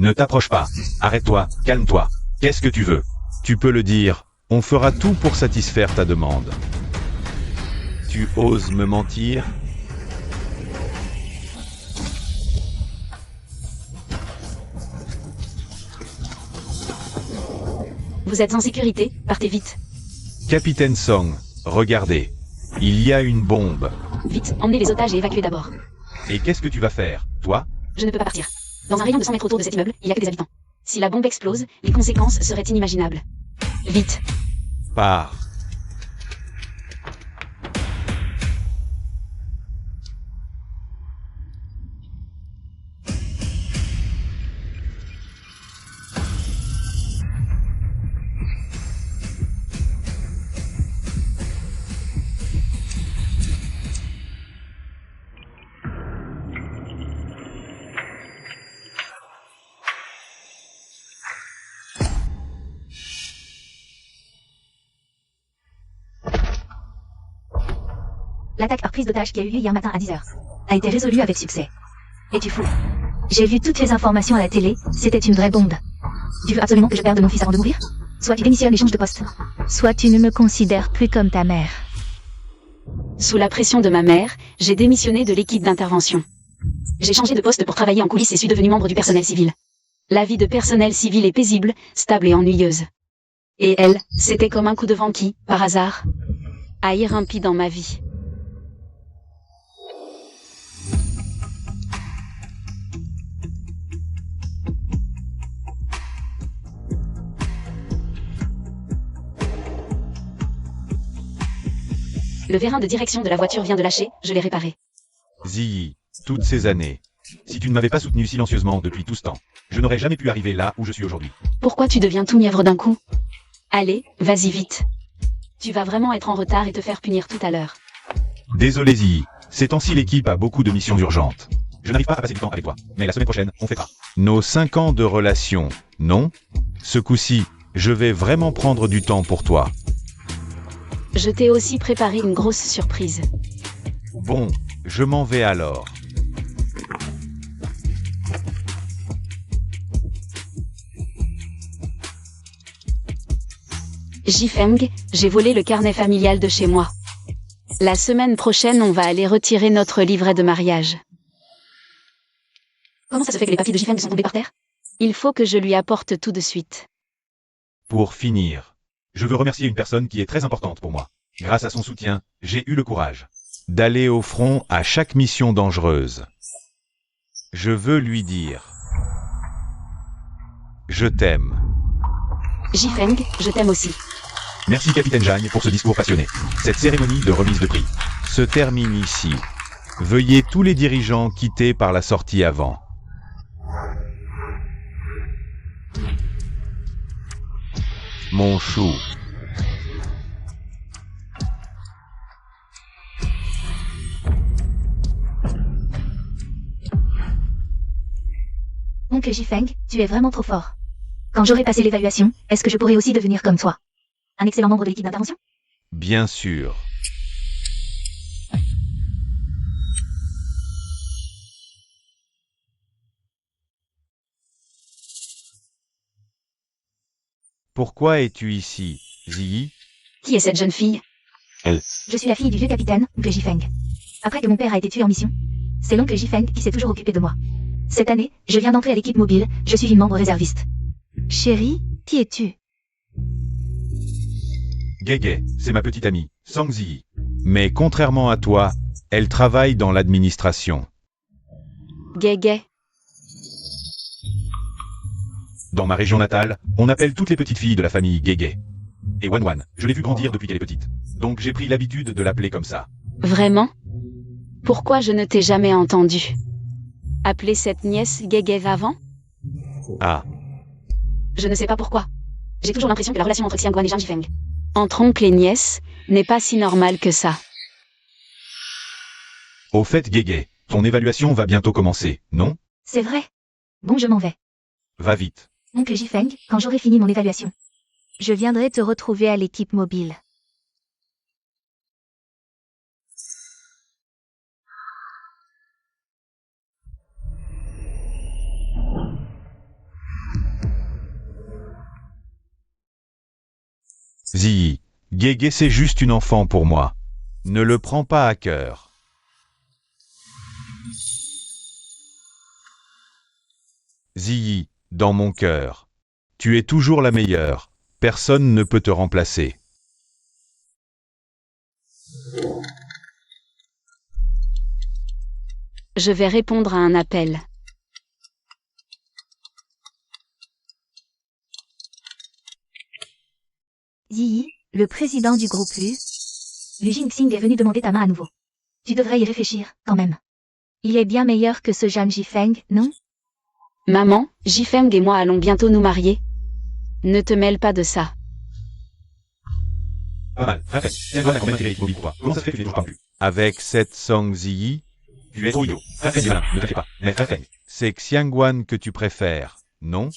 Ne t'approche pas. Arrête-toi, calme-toi. Qu'est-ce que tu veux? Tu peux le dire. On fera tout pour satisfaire ta demande. Tu oses me mentir? Vous êtes en sécurité, partez vite. Capitaine Song, regardez. Il y a une bombe. Vite, emmenez les otages et évacuez d'abord. Et qu'est-ce que tu vas faire, toi? Je ne peux pas partir. Dans un rayon de 100 mètres autour de cet immeuble, il n'y a que des habitants. Si la bombe explose, les conséquences seraient inimaginables. Vite. Pars. L'attaque par prise d'otage qui a eu lieu hier matin à 10h a été résolue avec succès. Es-tu fou? J'ai vu toutes les informations à la télé, c'était une vraie bombe. Tu veux absolument que je perde mon fils avant de mourir? Soit tu démissionnes et changes de poste. Soit tu ne me considères plus comme ta mère. Sous la pression de ma mère, j'ai démissionné de l'équipe d'intervention. J'ai changé de poste pour travailler en coulisses et suis devenu membre du personnel civil. La vie de personnel civil est paisible, stable et ennuyeuse. Et elle, c'était comme un coup de vent qui, par hasard, a irrompi dans ma vie. Le vérin de direction de la voiture vient de lâcher, je l'ai réparé. Ziyi, toutes ces années. Si tu ne m'avais pas soutenu silencieusement depuis tout ce temps, je n'aurais jamais pu arriver là où je suis aujourd'hui. Pourquoi tu deviens tout mièvre d'un coup? Allez, vas-y vite. Tu vas vraiment être en retard et te faire punir tout à l'heure. Désolé Ziyi, ces temps-ci l'équipe a beaucoup de missions urgentes. Je n'arrive pas à passer du temps avec toi, mais la semaine prochaine, on fêtera nos 5 ans de relation, non? Ce coup-ci, je vais vraiment prendre du temps pour toi. Je t'ai aussi préparé une grosse surprise. Bon, je m'en vais alors. Jifeng, j'ai volé le carnet familial de chez moi. La semaine prochaine, on va aller retirer notre livret de mariage. Comment ça se fait que les papiers de Jifeng sont tombés par terre? Il faut que je lui apporte tout de suite. Pour finir, je veux remercier une personne qui est très importante pour moi. Grâce à son soutien, j'ai eu le courage d'aller au front à chaque mission dangereuse. Je veux lui dire: je t'aime. Jifeng, je t'aime aussi. Merci Capitaine Jagne pour ce discours passionné. Cette cérémonie de remise de prix se termine ici. Veuillez tous les dirigeants quitter par la sortie avant. Mon chou. Oncle Jifeng, tu es vraiment trop fort. Quand j'aurai passé l'évaluation, est-ce que je pourrai aussi devenir comme toi? Un excellent membre de l'équipe d'intervention? Bien sûr. Pourquoi es-tu ici, Ziyi? Qui est cette jeune fille? Elle. Je suis la fille du vieux capitaine, oncle Jifeng. Après que mon père a été tué en mission, c'est l'oncle Jifeng qui s'est toujours occupé de moi. Cette année, je viens d'entrer à l'équipe mobile, je suis une membre réserviste. Chérie, qui es-tu? Gege, c'est ma petite amie, Sang Ziyi. Mais contrairement à toi, elle travaille dans l'administration. Gege. Dans ma région natale, on appelle toutes les petites filles de la famille Gege. Et Wanwan, je l'ai vue grandir depuis qu'elle est petite. Donc j'ai pris l'habitude de l'appeler comme ça. Vraiment? Pourquoi je ne t'ai jamais entendu appeler cette nièce Gege avant? Ah, Je ne sais pas pourquoi. J'ai toujours l'impression que la relation entre Xiangguan et Zhang Jifeng, entre oncle et nièce, n'est pas si normale que ça. au fait Gege, ton évaluation va bientôt commencer, non? C'est vrai. Bon, je m'en vais. Va vite. Oncle Jifeng, quand j'aurai fini mon évaluation. Je viendrai te retrouver à l'équipe mobile. Ziyi, Gege c'est juste une enfant pour moi. Ne le prends pas à cœur. Ziyi, dans mon cœur. Tu es toujours la meilleure. Personne ne peut te remplacer. Je vais répondre à un appel. Yi, le président du groupe Lu. Lu Jingxing est venu demander ta main à nouveau. Tu devrais y réfléchir, quand même. Il est bien meilleur que ce Zhang Jifeng, non? Maman, Jifeng et moi allons bientôt nous marier. Ne te mêle pas de ça. Pas mal, très Xiangguan a quand même tiré l'équipe mobile pour toi. Comment ça se fait que tu n'es toujours pas plus? Avec cette Song Ziyi, tu es trop idiot. Très Feng, malin, ne t'inquiète pas. Mais très Feng, c'est Xiangguan que tu préfères, non?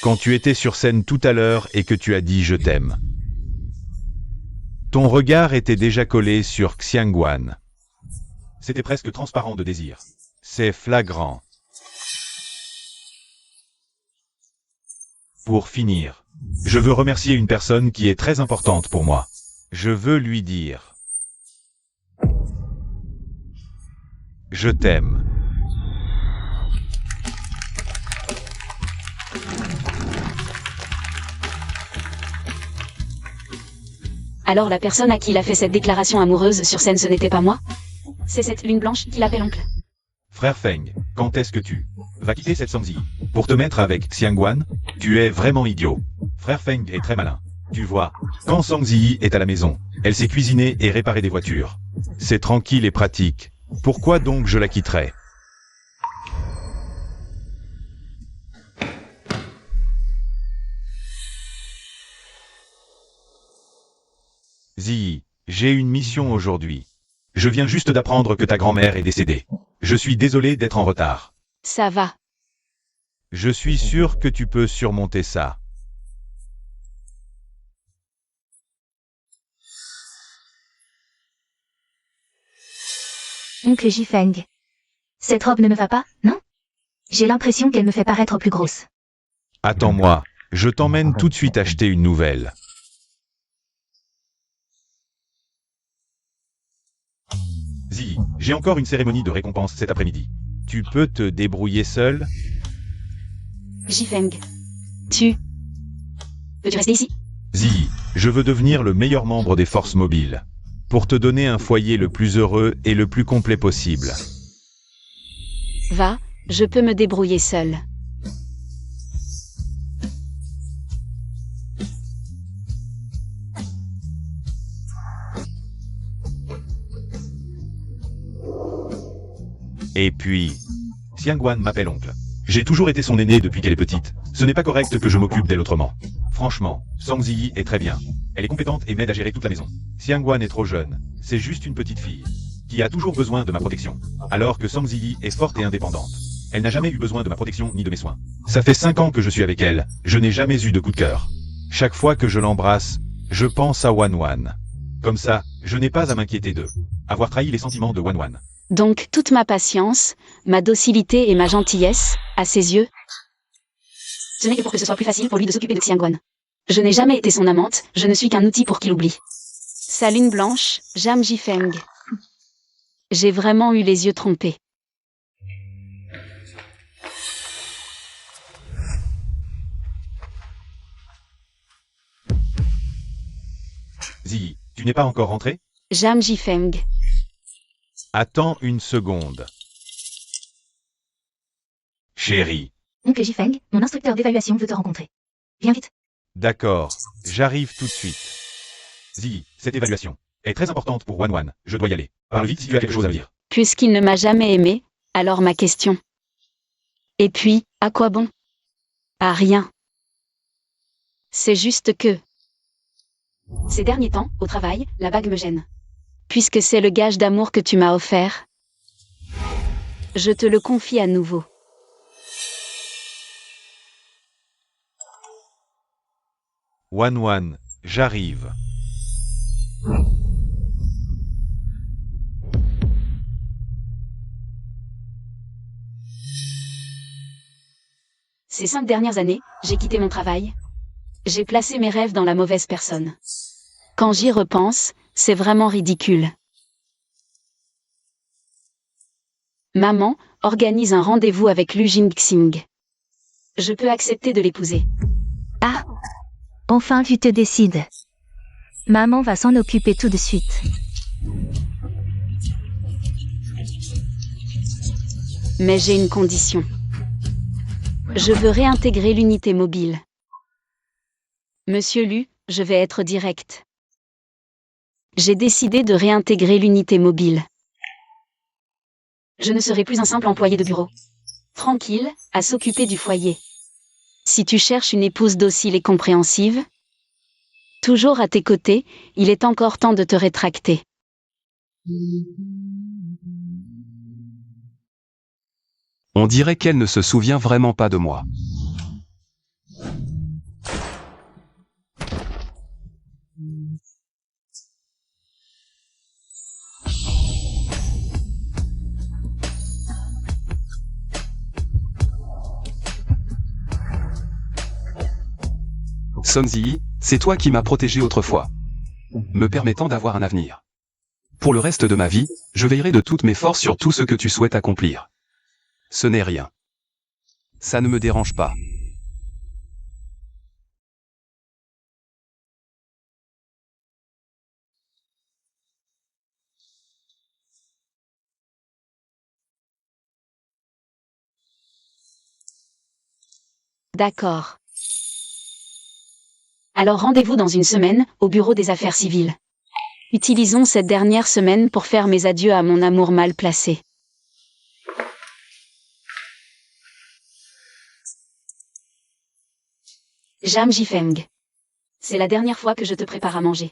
Quand tu étais sur scène tout à l'heure et que tu as dit « je t'aime ». Ton regard était déjà collé sur Xiangguan. C'était presque transparent de désir. C'est flagrant. Pour finir, je veux remercier une personne qui est très importante pour moi. Je veux lui dire « Je t'aime ». Alors la personne à qui il a fait cette déclaration amoureuse sur scène, ce n'était pas moi? C'est cette lune blanche qui l'appelle oncle. Frère Feng, quand est-ce que tu vas quitter cette Song Ziyi pour te mettre avec Xiangguan? Tu es vraiment idiot. Frère Feng est très malin. Tu vois, quand Song Ziyi est à la maison, elle sait cuisiner et réparer des voitures. C'est tranquille et pratique. Pourquoi donc je la quitterais? Ziyi, j'ai une mission aujourd'hui. Je viens juste d'apprendre que ta grand-mère est décédée. Je suis désolé d'être en retard. Ça va. Je suis sûr que tu peux surmonter ça. Oncle Jifeng. Cette robe ne me va pas, non? J'ai l'impression qu'elle me fait paraître plus grosse. Attends-moi, je t'emmène tout de suite acheter une nouvelle. Ziyi, j'ai encore une cérémonie de récompense cet après-midi. Tu peux te débrouiller seul? Jifeng. Peux-tu rester ici? Ziyi, je veux devenir le meilleur membre des forces mobiles. Pour te donner un foyer le plus heureux et le plus complet possible. Va, je peux me débrouiller seul. Et puis, Xiangguan m'appelle oncle. J'ai toujours été son aîné depuis qu'elle est petite. Ce n'est pas correct que je m'occupe d'elle autrement. Franchement, Song Ziyi est très bien. Elle est compétente et m'aide à gérer toute la maison. Xiangguan est trop jeune. C'est juste une petite fille. Qui a toujours besoin de ma protection. Alors que Song Ziyi est forte et indépendante. Elle n'a jamais eu besoin de ma protection ni de mes soins. Ça fait 5 ans que je suis avec elle. Je n'ai jamais eu de coup de cœur. Chaque fois que je l'embrasse, je pense à Wanwan. Comme ça, je n'ai pas à m'inquiéter d'eux. Avoir trahi les sentiments de Wanwan. Donc toute ma patience, ma docilité et ma gentillesse, à ses yeux, ce n'est que pour que ce soit plus facile pour lui de s'occuper de Xiangguan. Je n'ai jamais été son amante, je ne suis qu'un outil pour qu'il oublie. Sa lune blanche, Zhang Jifeng. J'ai vraiment eu les yeux trompés. Ziyi, tu n'es pas encore rentré? Zhang Jifeng. Attends une seconde. Chérie. Oncle Jifeng, mon instructeur d'évaluation veut te rencontrer. Viens vite. D'accord, j'arrive tout de suite. Ziyi, cette évaluation est très importante pour Wanwan. Je dois y aller. Parle vite si tu as quelque chose à me dire. Puisqu'il ne m'a jamais aimé, alors ma question. Et puis, à quoi bon? À rien. C'est juste que... Ces derniers temps, au travail, la bague me gêne. Puisque c'est le gage d'amour que tu m'as offert, je te le confie à nouveau. Wanwan, j'arrive. Ces 5 dernières années, j'ai quitté mon travail. J'ai placé mes rêves dans la mauvaise personne. Quand j'y repense, c'est vraiment ridicule. Maman, organise un rendez-vous avec Lu Jingxing. Je peux accepter de l'épouser. Ah, enfin tu te décides. Maman va s'en occuper tout de suite. Mais j'ai une condition. Je veux réintégrer l'unité mobile. Monsieur Lu, je vais être direct. J'ai décidé de réintégrer l'unité mobile. Je ne serai plus un simple employé de bureau. Tranquille, à s'occuper du foyer. Si tu cherches une épouse docile et compréhensive, toujours à tes côtés, il est encore temps de te rétracter. On dirait qu'elle ne se souvient vraiment pas de moi. Sun Ziyi, c'est toi qui m'as protégé autrefois, me permettant d'avoir un avenir. Pour le reste de ma vie, je veillerai de toutes mes forces sur tout ce que tu souhaites accomplir. Ce n'est rien. Ça ne me dérange pas. D'accord. Alors rendez-vous dans une semaine, au bureau des affaires civiles. Utilisons cette dernière semaine pour faire mes adieux à mon amour mal placé. Jam Jifeng. C'est la dernière fois que je te prépare à manger.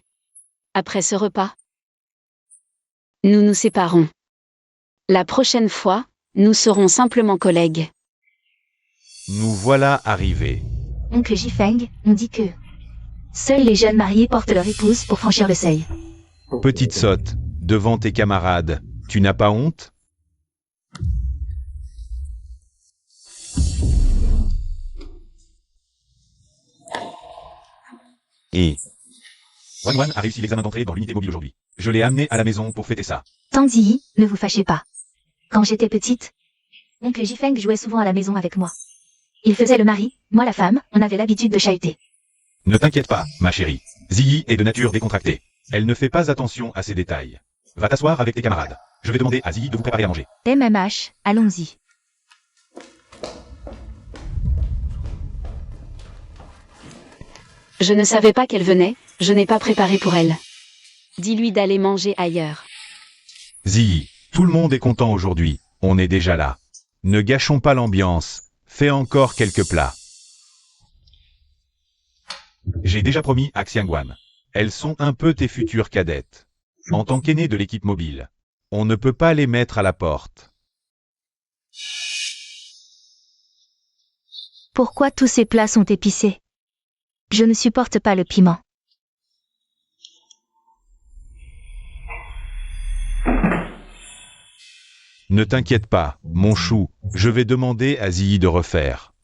Après ce repas, nous nous séparons. La prochaine fois, nous serons simplement collègues. Nous voilà arrivés. Oncle Jifeng, on dit que seuls les jeunes mariés portent leur épouse pour franchir le seuil. Petite sotte, devant tes camarades, tu n'as pas honte? Et Wan a réussi l'examen d'entrée dans l'unité mobile aujourd'hui. Je l'ai amené à la maison pour fêter ça. Tante Ziyi, ne vous fâchez pas. Quand j'étais petite, oncle Jifeng jouait souvent à la maison avec moi. Il faisait le mari, moi la femme, on avait l'habitude de chahuter. Ne t'inquiète pas, ma chérie. Ziyi est de nature décontractée. Elle ne fait pas attention à ces détails. Va t'asseoir avec tes camarades. Je vais demander à Ziyi de vous préparer à manger. MMH, allons-y. Je ne savais pas qu'elle venait, je n'ai pas préparé pour elle. Dis-lui d'aller manger ailleurs. Ziyi, tout le monde est content aujourd'hui. On est déjà là. Ne gâchons pas l'ambiance. Fais encore quelques plats. J'ai déjà promis à Xiangwan. Elles sont un peu tes futures cadettes. En tant qu'aîné de l'équipe mobile, on ne peut pas les mettre à la porte. Pourquoi tous ces plats sont épicés? Je ne supporte pas le piment. Ne t'inquiète pas, mon chou, je vais demander à Ziyi de refaire.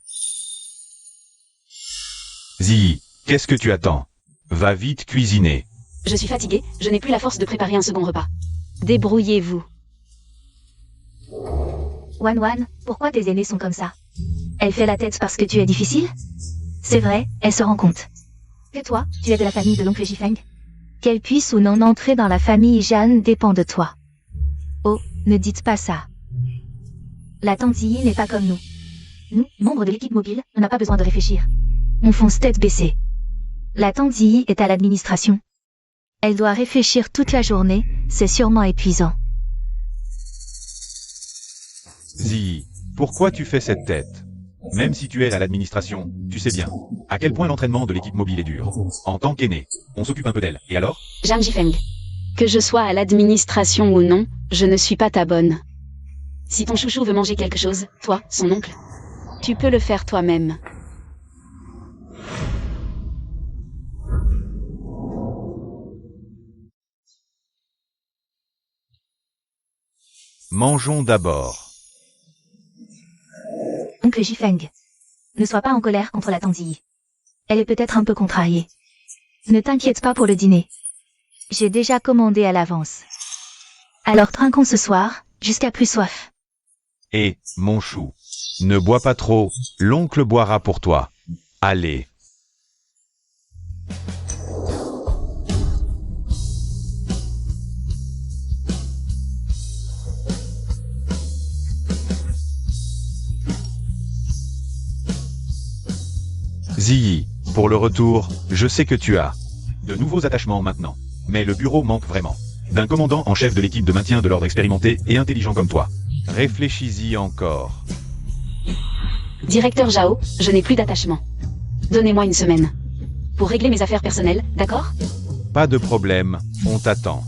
Ziyi, qu'est-ce que tu attends? Va vite cuisiner. Je suis fatiguée, je n'ai plus la force de préparer un second repas. Débrouillez-vous. Wan, pourquoi tes aînés sont comme ça? Elle fait la tête parce que tu es difficile? C'est vrai, elle se rend compte. Que toi, tu es de la famille de l'oncle Jifeng? Qu'elle puisse ou non entrer dans la famille Jeanne dépend de toi. Oh, ne dites pas ça. La tante Ziyi n'est pas comme nous. Nous, membres de l'équipe mobile, on n'a pas besoin de réfléchir. On fonce tête baissée. La tante Ziyi est à l'administration. Elle doit réfléchir toute la journée, c'est sûrement épuisant. Ziyi, pourquoi tu fais cette tête? Même si tu es à l'administration, tu sais bien à quel point l'entraînement de l'équipe mobile est dur. En tant qu'aîné, on s'occupe un peu d'elle. Et alors? Jam Jifeng. Que je sois à l'administration ou non, je ne suis pas ta bonne. Si ton chouchou veut manger quelque chose, toi, son oncle, tu peux le faire toi-même. Mangeons d'abord. Oncle Jifeng. Ne sois pas en colère contre la tante Ziyi. Elle est peut-être un peu contrariée. Ne t'inquiète pas pour le dîner. J'ai déjà commandé à l'avance. Alors trinquons ce soir, jusqu'à plus soif. Et, mon chou, ne bois pas trop, l'oncle boira pour toi. Allez. Ziggy, pour le retour, je sais que tu as de nouveaux attachements maintenant. Mais le bureau manque vraiment d'un commandant en chef de l'équipe de maintien de l'ordre expérimenté et intelligent comme toi. Réfléchis-y encore. Directeur Jao, je n'ai plus d'attachement. Donnez-moi une semaine. Pour régler mes affaires personnelles, d'accord? Pas de problème, on t'attend.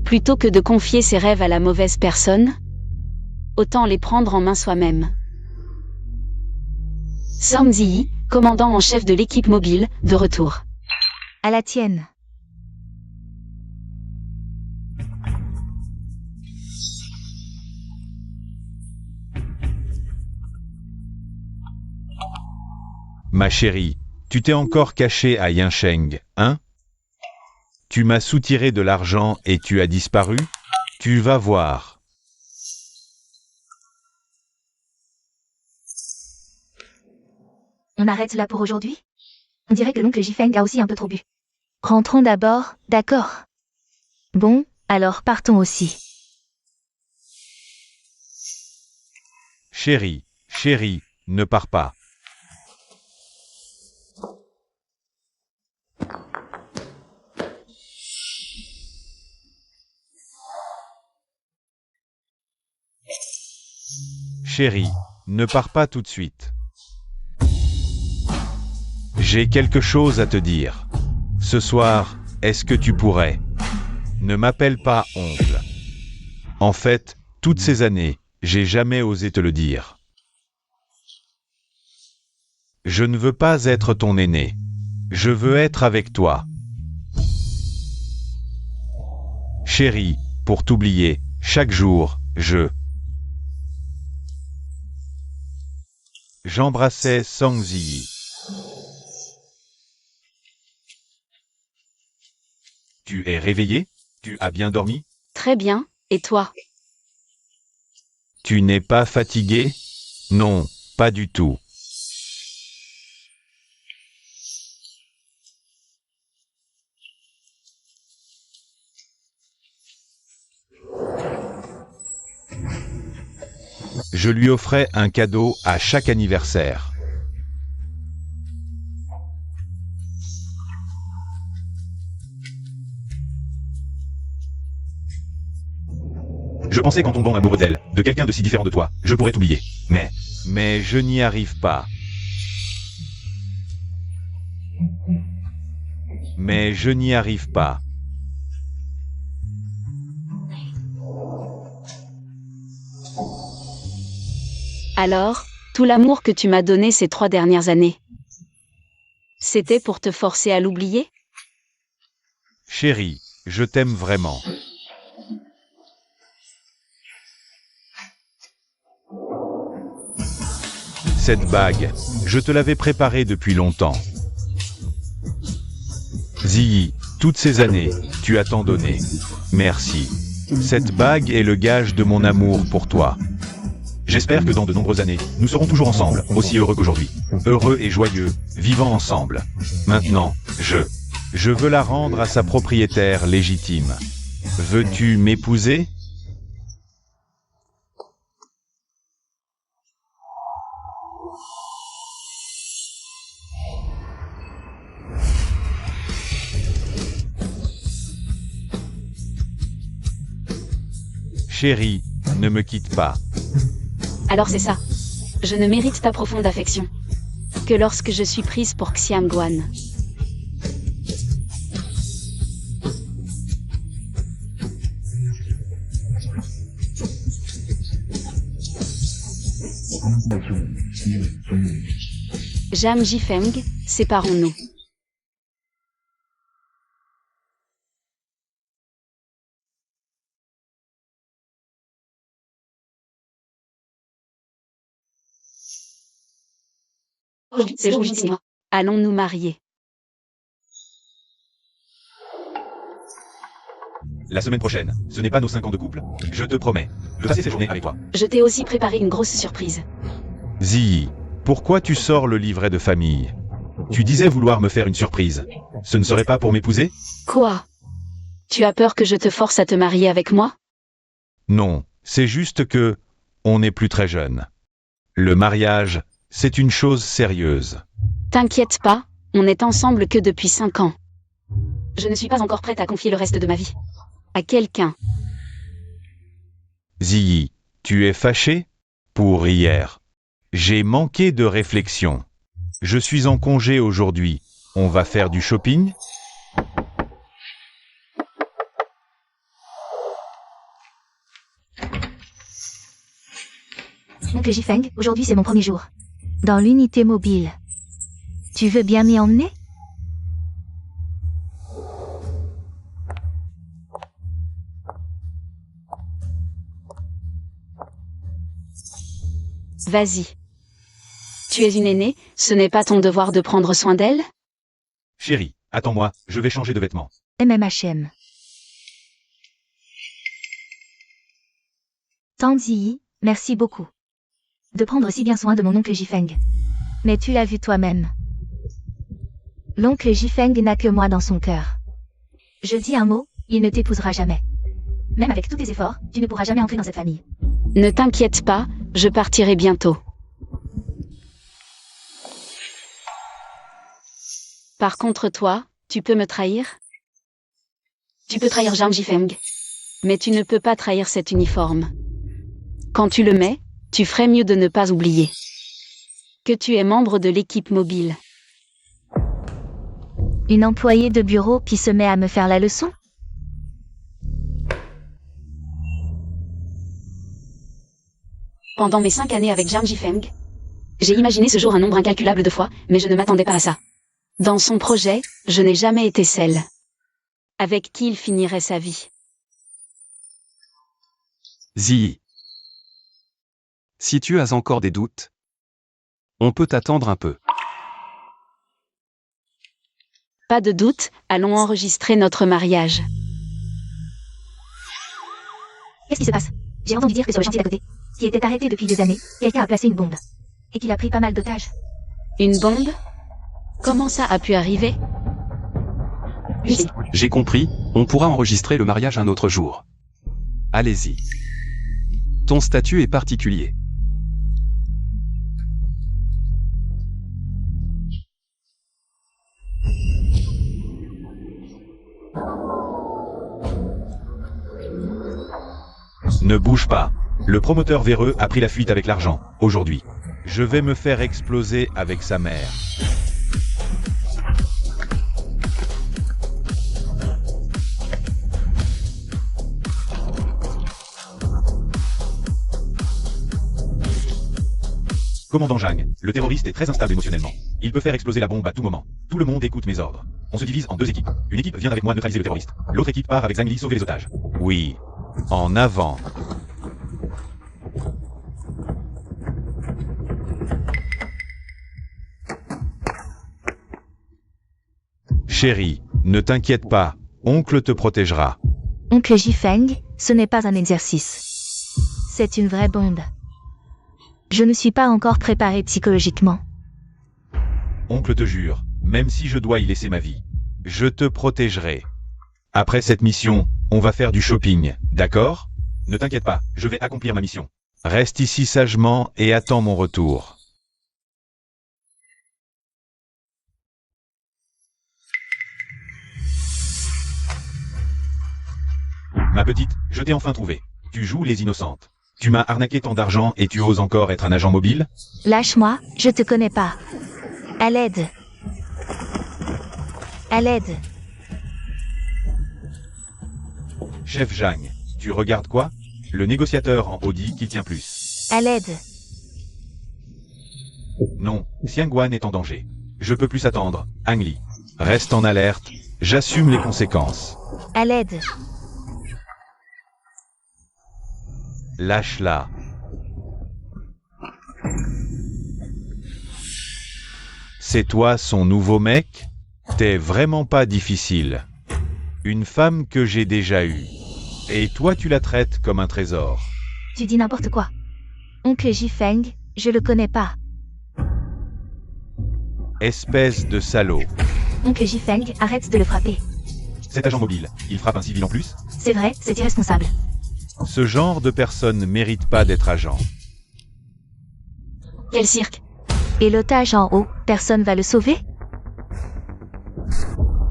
Plutôt que de confier ses rêves à la mauvaise personne, autant les prendre en main soi-même. Song Ziyi, commandant en chef de l'équipe mobile, de retour. À la tienne. Ma chérie, tu t'es encore caché à Yinsheng, hein? Tu m'as soutiré de l'argent et tu as disparu? Tu vas voir. On arrête là pour aujourd'hui? On dirait que l'oncle Jifeng a aussi un peu trop bu. Rentrons d'abord, d'accord? Bon, alors partons aussi. Chérie, chérie, ne pars pas. Chérie, ne pars pas tout de suite. J'ai quelque chose à te dire. Ce soir, est-ce que tu pourrais? Ne m'appelle pas oncle. En fait, toutes ces années, j'ai jamais osé te le dire. Je ne veux pas être ton aîné. Je veux être avec toi. Chérie, pour t'oublier, chaque jour, j'embrassais Song Ziyi. Tu es réveillé? Tu as bien dormi? Très bien, et toi? Tu n'es pas fatigué? Non, pas du tout. Je lui offrais un cadeau à chaque anniversaire. Je pensais qu'en tombant amoureux d'elle, de quelqu'un de si différent de toi, je pourrais t'oublier. Mais je n'y arrive pas. Mais je n'y arrive pas. Alors, tout l'amour que tu m'as donné ces 3 dernières années, c'était pour te forcer à l'oublier? Chérie, je t'aime vraiment. Cette bague, je te l'avais préparée depuis longtemps. Ziyi, toutes ces années, tu as tant donné. Merci. Cette bague est le gage de mon amour pour toi. J'espère que dans de nombreuses années, nous serons toujours ensemble, aussi heureux qu'aujourd'hui. Heureux et joyeux, vivant ensemble. Maintenant, je veux la rendre à sa propriétaire légitime. Veux-tu m'épouser? Chérie, ne me quitte pas. Alors c'est ça. Je ne mérite ta profonde affection que lorsque je suis prise pour Xiam Guan. Jam Jifeng, séparons-nous. Aujourd'hui, c'est le jour J, allons nous marier. La semaine prochaine, ce n'est pas nos 5 ans de couple. Je te promets de passer ces journées avec toi. Je t'ai aussi préparé une grosse surprise. Ziyi, pourquoi tu sors le livret de famille? Tu disais vouloir me faire une surprise. Ce ne serait pas pour m'épouser? Quoi? Tu as peur que je te force à te marier avec moi? Non, c'est juste que on n'est plus très jeune. Le mariage, c'est une chose sérieuse. T'inquiète pas, on n'est ensemble que depuis 5 ans. Je ne suis pas encore prête à confier le reste de ma vie à quelqu'un. Ziyi, tu es fâché? Pour hier. J'ai manqué de réflexion. Je suis en congé aujourd'hui. On va faire du shopping? Oncle Jifeng, aujourd'hui c'est mon premier jour. Dans l'unité mobile. Tu veux bien m'y emmener? Vas-y. Tu es une aînée, ce n'est pas ton devoir de prendre soin d'elle? Chérie, attends-moi, je vais changer de vêtements. MMHM. Tanzi, merci beaucoup. De prendre si bien soin de mon oncle Jifeng. Mais tu l'as vu toi-même. L'oncle Jifeng n'a que moi dans son cœur. Je dis un mot, il ne t'épousera jamais. Même avec tous tes efforts, tu ne pourras jamais entrer dans cette famille. Ne t'inquiète pas, je partirai bientôt. Par contre toi, tu peux me trahir? Tu peux trahir Jam Jifeng. Mais tu ne peux pas trahir cet uniforme. Quand tu le mets, tu ferais mieux de ne pas oublier que tu es membre de l'équipe mobile. Une employée de bureau qui se met à me faire la leçon? Pendant mes 5 années avec Jam Jifeng, j'ai imaginé ce jour un nombre incalculable de fois, mais je ne m'attendais pas à ça. Dans son projet, je n'ai jamais été celle avec qui il finirait sa vie. Ziyi. Si tu as encore des doutes, on peut attendre un peu. Pas de doute, allons enregistrer notre mariage. Qu'est-ce qui se passe? J'ai entendu dire que sur le chantier d'à côté, qui était arrêté depuis des années, quelqu'un a placé une bombe. Et qu'il a pris pas mal d'otages. Une bombe? Comment ça a pu arriver? J'ai compris, on pourra enregistrer le mariage un autre jour. Allez-y. Ton statut est particulier. Ne bouge pas. Le promoteur véreux a pris la fuite avec l'argent, aujourd'hui. Je vais me faire exploser avec sa mère. Commandant Zhang, le terroriste est très instable émotionnellement. Il peut faire exploser la bombe à tout moment. Tout le monde écoute mes ordres. On se divise en 2 équipes. Une équipe vient avec moi neutraliser le terroriste. L'autre équipe part avec Zhang Li sauver les otages. Oui. En avant. Chérie, ne t'inquiète pas, oncle te protégera. Oncle Jifeng, ce n'est pas un exercice. C'est une vraie bombe. Je ne suis pas encore préparé psychologiquement. Oncle te jure, même si je dois y laisser ma vie, je te protégerai. Après cette mission, on va faire du shopping, d'accord? Ne t'inquiète pas, je vais accomplir ma mission. Reste ici sagement et attends mon retour. Ma petite, je t'ai enfin trouvé. Tu joues les innocentes. Tu m'as arnaqué tant d'argent et tu oses encore être un agent mobile? Lâche-moi, je te connais pas. À l'aide. À l'aide. Chef Zhang, tu regardes quoi? Le négociateur en Audi qui tient plus. À l'aide. Non, Xiangguan est en danger. Je peux plus attendre, Ang Li. Reste en alerte, j'assume les conséquences. À l'aide. Lâche-la. C'est toi son nouveau mec? T'es vraiment pas difficile. Une femme que j'ai déjà eue. Et toi tu la traites comme un trésor. Tu dis n'importe quoi. Oncle Jifeng, je le connais pas. Espèce de salaud. Oncle Jifeng, arrête de le frapper. Cet agent mobile, il frappe un civil en plus? C'est vrai, c'est irresponsable. Ce genre de personne ne mérite pas d'être agent. Quel cirque. Et l'otage en haut, personne va le sauver?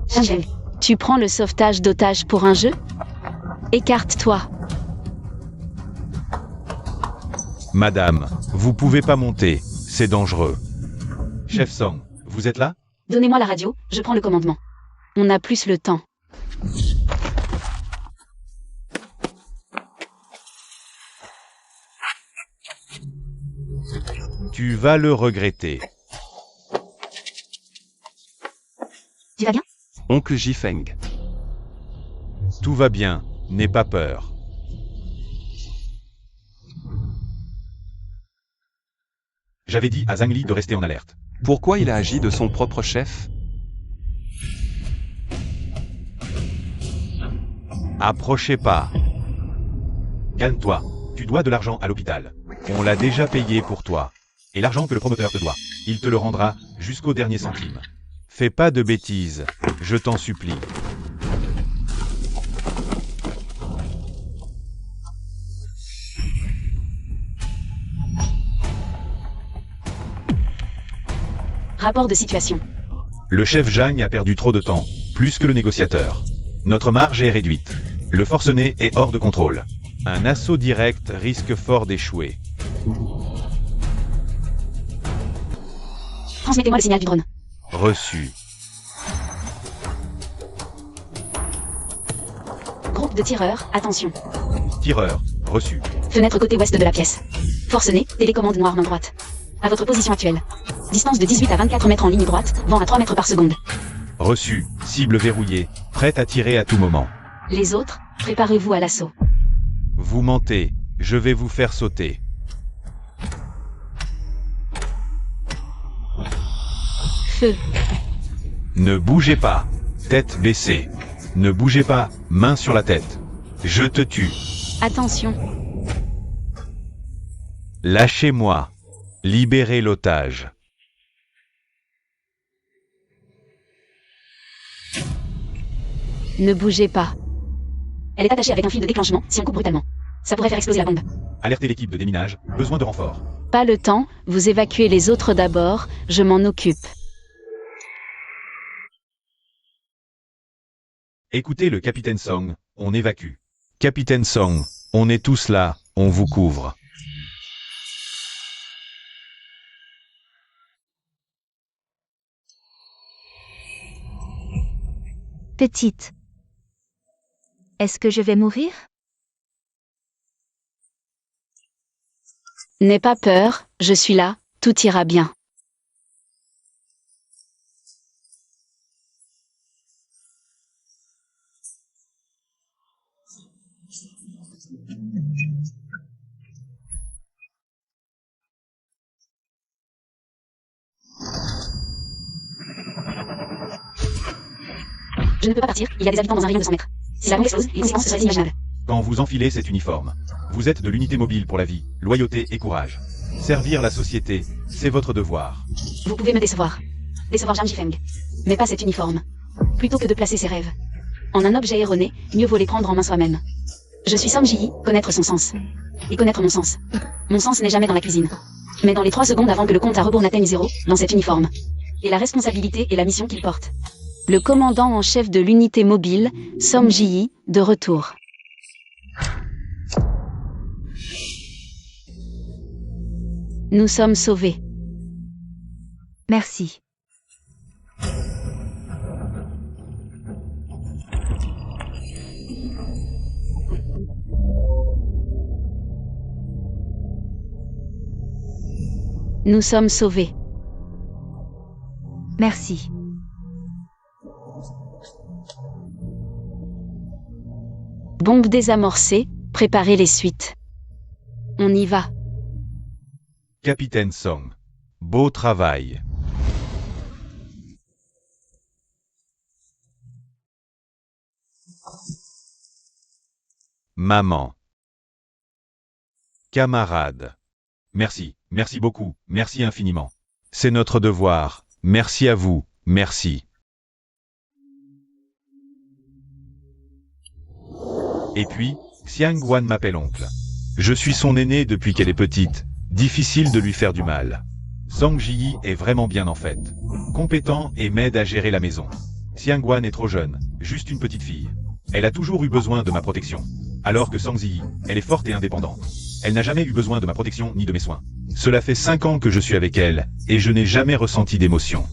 Shang, tu prends le sauvetage d'otages pour un jeu? Écarte-toi. Madame, vous pouvez pas monter, c'est dangereux. Chef Song, vous êtes là? Donnez-moi la radio, je prends le commandement. On a plus le temps. Tu vas le regretter. Tu vas bien? Oncle Jifeng. Tout va bien, n'aie pas peur. J'avais dit à Zhang Li de rester en alerte. Pourquoi il a agi de son propre chef? Approchez pas. Calme-toi, tu dois de l'argent à l'hôpital. On l'a déjà payé pour toi. Et l'argent que le promoteur te doit, il te le rendra jusqu'au dernier centime. Fais pas de bêtises, je t'en supplie. Rapport de situation. Le chef Zhang a perdu trop de temps, plus que le négociateur. Notre marge est réduite. Le forcené est hors de contrôle. Un assaut direct risque fort d'échouer. Transmettez-moi le signal du drone. Reçu. Groupe de tireurs, attention. Tireur, reçu. Fenêtre côté ouest de la pièce. Forcené, télécommande noire main droite. À votre position actuelle. Distance de 18 à 24 mètres en ligne droite, vent à 3 mètres par seconde. Reçu. Cible verrouillée, prête à tirer à tout moment. Les autres, préparez-vous à l'assaut. Vous mentez, je vais vous faire sauter. Feu. Ne bougez pas. Tête baissée. Ne bougez pas, main sur la tête. Je te tue. Attention. Lâchez-moi. Libérez l'otage. Ne bougez pas. Elle est attachée avec un fil de déclenchement, si on coupe brutalement. Ça pourrait faire exploser la bombe. Alertez l'équipe de déminage, besoin de renfort. Pas le temps, vous évacuez les autres d'abord, je m'en occupe. Écoutez le capitaine Song, on évacue. Capitaine Song, on est tous là, on vous couvre. Petite. Est-ce que je vais mourir? N'aie pas peur, je suis là, tout ira bien. Je ne peux pas partir, il y a des habitants dans un rayon de 100 mètres. Si la bombe explose, les conséquences seraient inimaginables. Quand vous enfilez cet uniforme, vous êtes de l'unité mobile pour la vie, loyauté et courage. Servir la société, c'est votre devoir. Vous pouvez me décevoir. Décevoir Zhang Jifeng. Mais pas cet uniforme. Plutôt que de placer ses rêves en un objet erroné, mieux vaut les prendre en main soi-même. Je suis Song Ji, connaître son sens. Et connaître mon sens. Mon sens n'est jamais dans la cuisine. Mais dans les 3 secondes avant que le compte à rebours n'atteigne 0, dans cet uniforme. Et la responsabilité et la mission qu'il porte. Le commandant en chef de l'unité mobile, Song Ji, de retour. Nous sommes sauvés. Merci. Nous sommes sauvés. Merci. Bombe désamorcée, préparez les suites. On y va. Capitaine Song. Beau travail. Maman. Camarade. Merci, merci beaucoup, merci infiniment. C'est notre devoir. Merci à vous, merci. Et puis, Xiangguan m'appelle oncle. Je suis son aîné depuis qu'elle est petite. Difficile de lui faire du mal. Zhang Ji est vraiment bien en fait. Compétent et m'aide à gérer la maison. Xiangguan est trop jeune, juste une petite fille. Elle a toujours eu besoin de ma protection. Alors que Zhang Ji, elle est forte et indépendante. Elle n'a jamais eu besoin de ma protection ni de mes soins. Cela fait 5 ans que je suis avec elle, et je n'ai jamais ressenti d'émotion.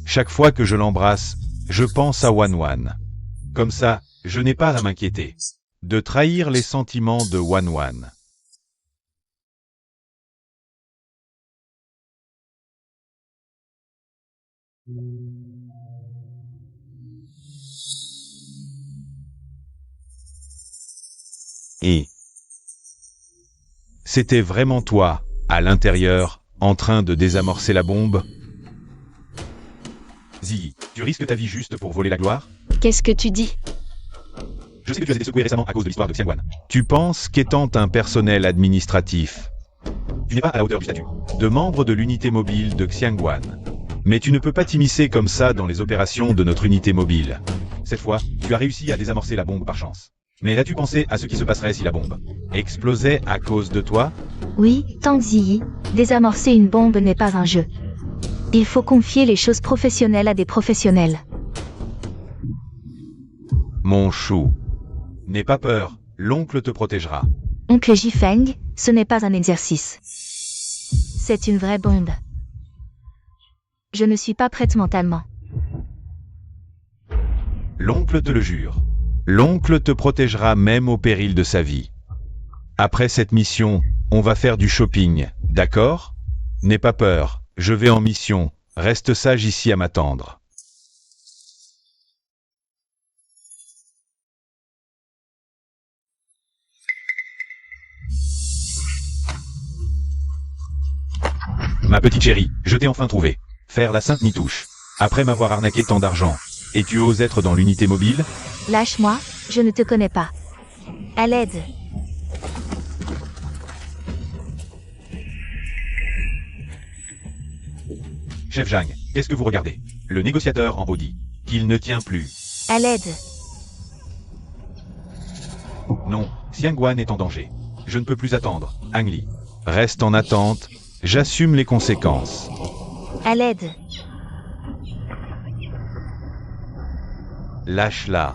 Chaque fois que je l'embrasse, je pense à Wanwan. Comme ça, je n'ai pas à m'inquiéter de trahir les sentiments de Wanwan. Et c'était vraiment toi, à l'intérieur, en train de désamorcer la bombe? Ziyi, tu risques ta vie juste pour voler la gloire? Qu'est-ce que tu dis? Je sais que tu as été secoué récemment à cause de l'histoire de Xiangguan. Tu penses qu'étant un personnel administratif, tu n'es pas à la hauteur du statut de membre de l'unité mobile de Xiangguan. Mais tu ne peux pas t'immiscer comme ça dans les opérations de notre unité mobile. Cette fois, tu as réussi à désamorcer la bombe par chance. Mais as-tu pensé à ce qui se passerait si la bombe explosait à cause de toi? Oui, Tang Ziyi, désamorcer une bombe n'est pas un jeu. Il faut confier les choses professionnelles à des professionnels. Mon chou. N'aie pas peur, l'oncle te protégera. Oncle Jifeng, ce n'est pas un exercice. C'est une vraie bombe. Je ne suis pas prête mentalement. L'oncle te le jure. L'oncle te protégera même au péril de sa vie. Après cette mission, on va faire du shopping, d'accord? N'aie pas peur, je vais en mission, reste sage ici à m'attendre. Ma petite chérie, je t'ai enfin trouvé. Faire la sainte nitouche. Après m'avoir arnaqué tant d'argent. Et tu oses être dans l'unité mobile? Lâche-moi, je ne te connais pas. À l'aide. Chef Zhang, qu'est-ce que vous regardez? Le négociateur en haut dit qu'il ne tient plus. À l'aide. Non, Xiangguan est en danger. Je ne peux plus attendre. Ang Li. Reste en attente, j'assume les conséquences. À l'aide. Lâche-la.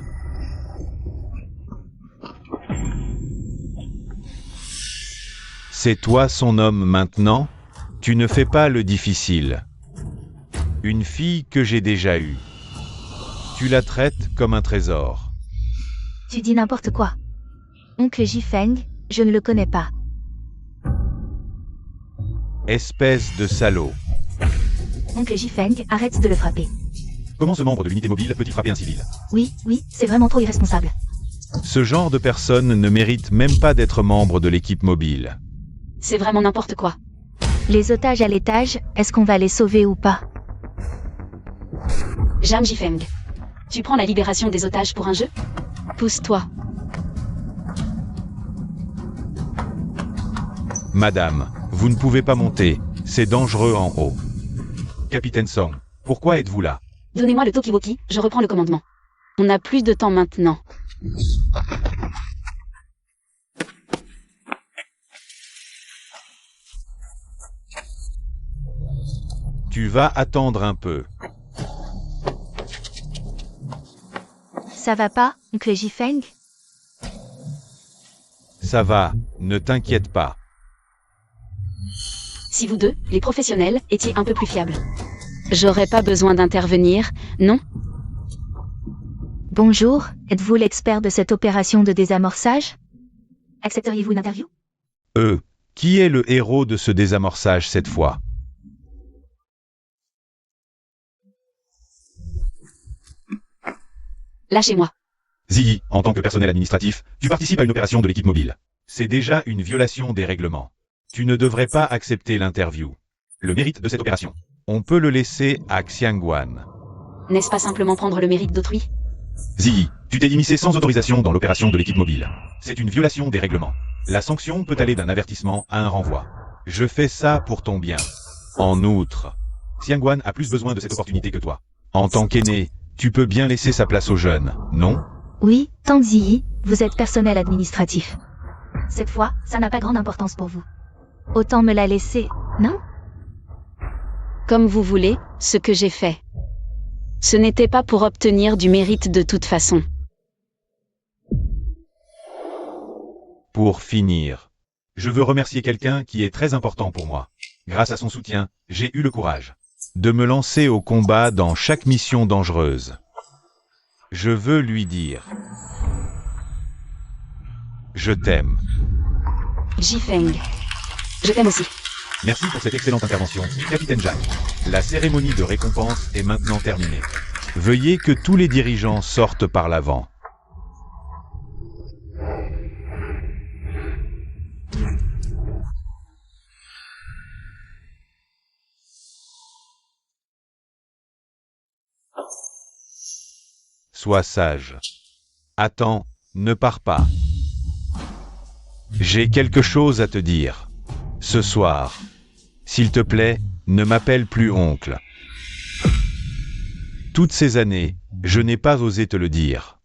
C'est toi son homme maintenant? Tu ne fais pas le difficile. Une fille que j'ai déjà eue. Tu la traites comme un trésor. Tu dis n'importe quoi. Oncle Jifeng, je ne le connais pas. Espèce de salaud. Oncle Jifeng, arrête de le frapper. Comment ce membre de l'unité mobile peut-il frapper un civil? Oui, c'est vraiment trop irresponsable. Ce genre de personne ne mérite même pas d'être membre de l'équipe mobile. C'est vraiment n'importe quoi. Les otages à l'étage, est-ce qu'on va les sauver ou pas? Zhang Jifeng. Tu prends la libération des otages pour un jeu? Pousse-toi. Madame, vous ne pouvez pas monter, c'est dangereux en haut. Capitaine Song, pourquoi êtes-vous là? Donnez-moi le talkie-walkie, je reprends le commandement. On n'a plus de temps maintenant. Tu vas attendre un peu. Ça va pas, oncle Jifeng? Ça va, ne t'inquiète pas. Si vous deux, les professionnels, étiez un peu plus fiables. J'aurais pas besoin d'intervenir, non? Bonjour, êtes-vous l'expert de cette opération de désamorçage? Accepteriez-vous une interview? Qui est le héros de ce désamorçage cette fois? Lâchez-moi. Ziggy, en tant que personnel administratif, tu participes à une opération de l'équipe mobile. C'est déjà une violation des règlements. Tu ne devrais pas accepter l'interview. Le mérite de cette opération, on peut le laisser à Xiangguan. N'est-ce pas simplement prendre le mérite d'autrui? Ziggy, tu t'es immiscé sans autorisation dans l'opération de l'équipe mobile. C'est une violation des règlements. La sanction peut aller d'un avertissement à un renvoi. Je fais ça pour ton bien. En outre, Xiangguan a plus besoin de cette opportunité que toi. En tant qu'aîné, tu peux bien laisser sa place aux jeunes, non? Oui, Tang Ziyi, vous êtes personnel administratif. Cette fois, ça n'a pas grande importance pour vous. Autant me la laisser, non? Comme vous voulez, ce que j'ai fait. Ce n'était pas pour obtenir du mérite de toute façon. Pour finir, je veux remercier quelqu'un qui est très important pour moi. Grâce à son soutien, j'ai eu le courage de me lancer au combat dans chaque mission dangereuse. Je veux lui dire: je t'aime. Jifeng. Je t'aime aussi. Merci pour cette excellente intervention, Capitaine Jack. La cérémonie de récompense est maintenant terminée. Veuillez que tous les dirigeants sortent par l'avant. Sois sage. Attends, ne pars pas. J'ai quelque chose à te dire. Ce soir. S'il te plaît, ne m'appelle plus oncle. Toutes ces années, je n'ai pas osé te le dire.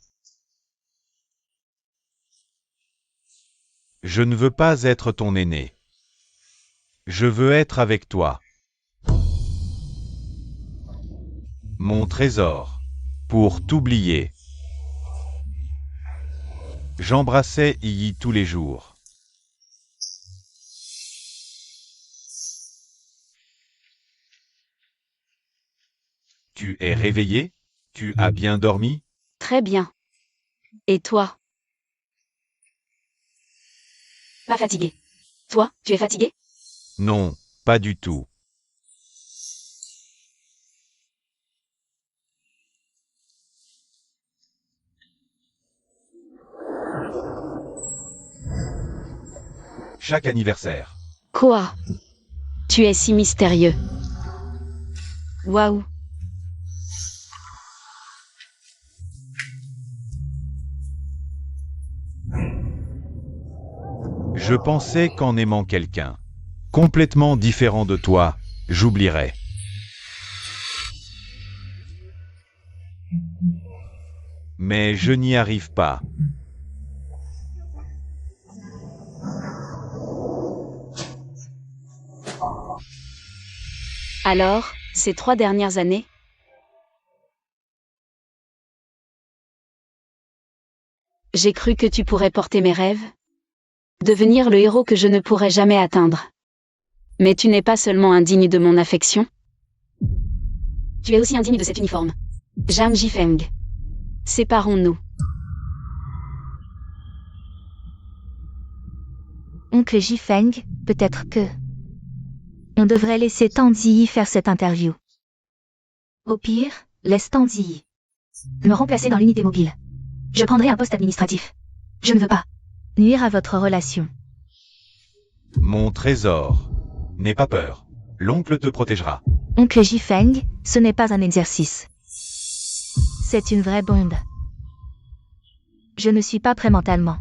Je ne veux pas être ton aîné. Je veux être avec toi. Mon trésor. Pour t'oublier. J'embrassais Yi tous les jours. Tu es réveillé? Tu as bien dormi? Très bien. Et toi? Pas fatigué. Toi, tu es fatigué? Non, pas du tout. Chaque anniversaire. Quoi? Tu es si mystérieux. Waouh. Je pensais qu'en aimant quelqu'un complètement différent de toi, j'oublierais. Mais je n'y arrive pas. Alors, ces 3 dernières années? J'ai cru que tu pourrais porter mes rêves. Devenir le héros que je ne pourrais jamais atteindre. Mais tu n'es pas seulement indigne de mon affection. Tu es aussi indigne de cet uniforme. Zhang Jifeng. Séparons-nous. Oncle Jifeng, peut-être que... On devrait laisser Tang Ziyi faire cette interview. Au pire, laisse Tang Ziyi me remplacer dans l'unité mobile. Je prendrai un poste administratif. Je ne veux pas nuire à votre relation. Mon trésor. N'aie pas peur. L'oncle te protégera. Oncle Jifeng, ce n'est pas un exercice. C'est une vraie bombe. Je ne suis pas prêt mentalement.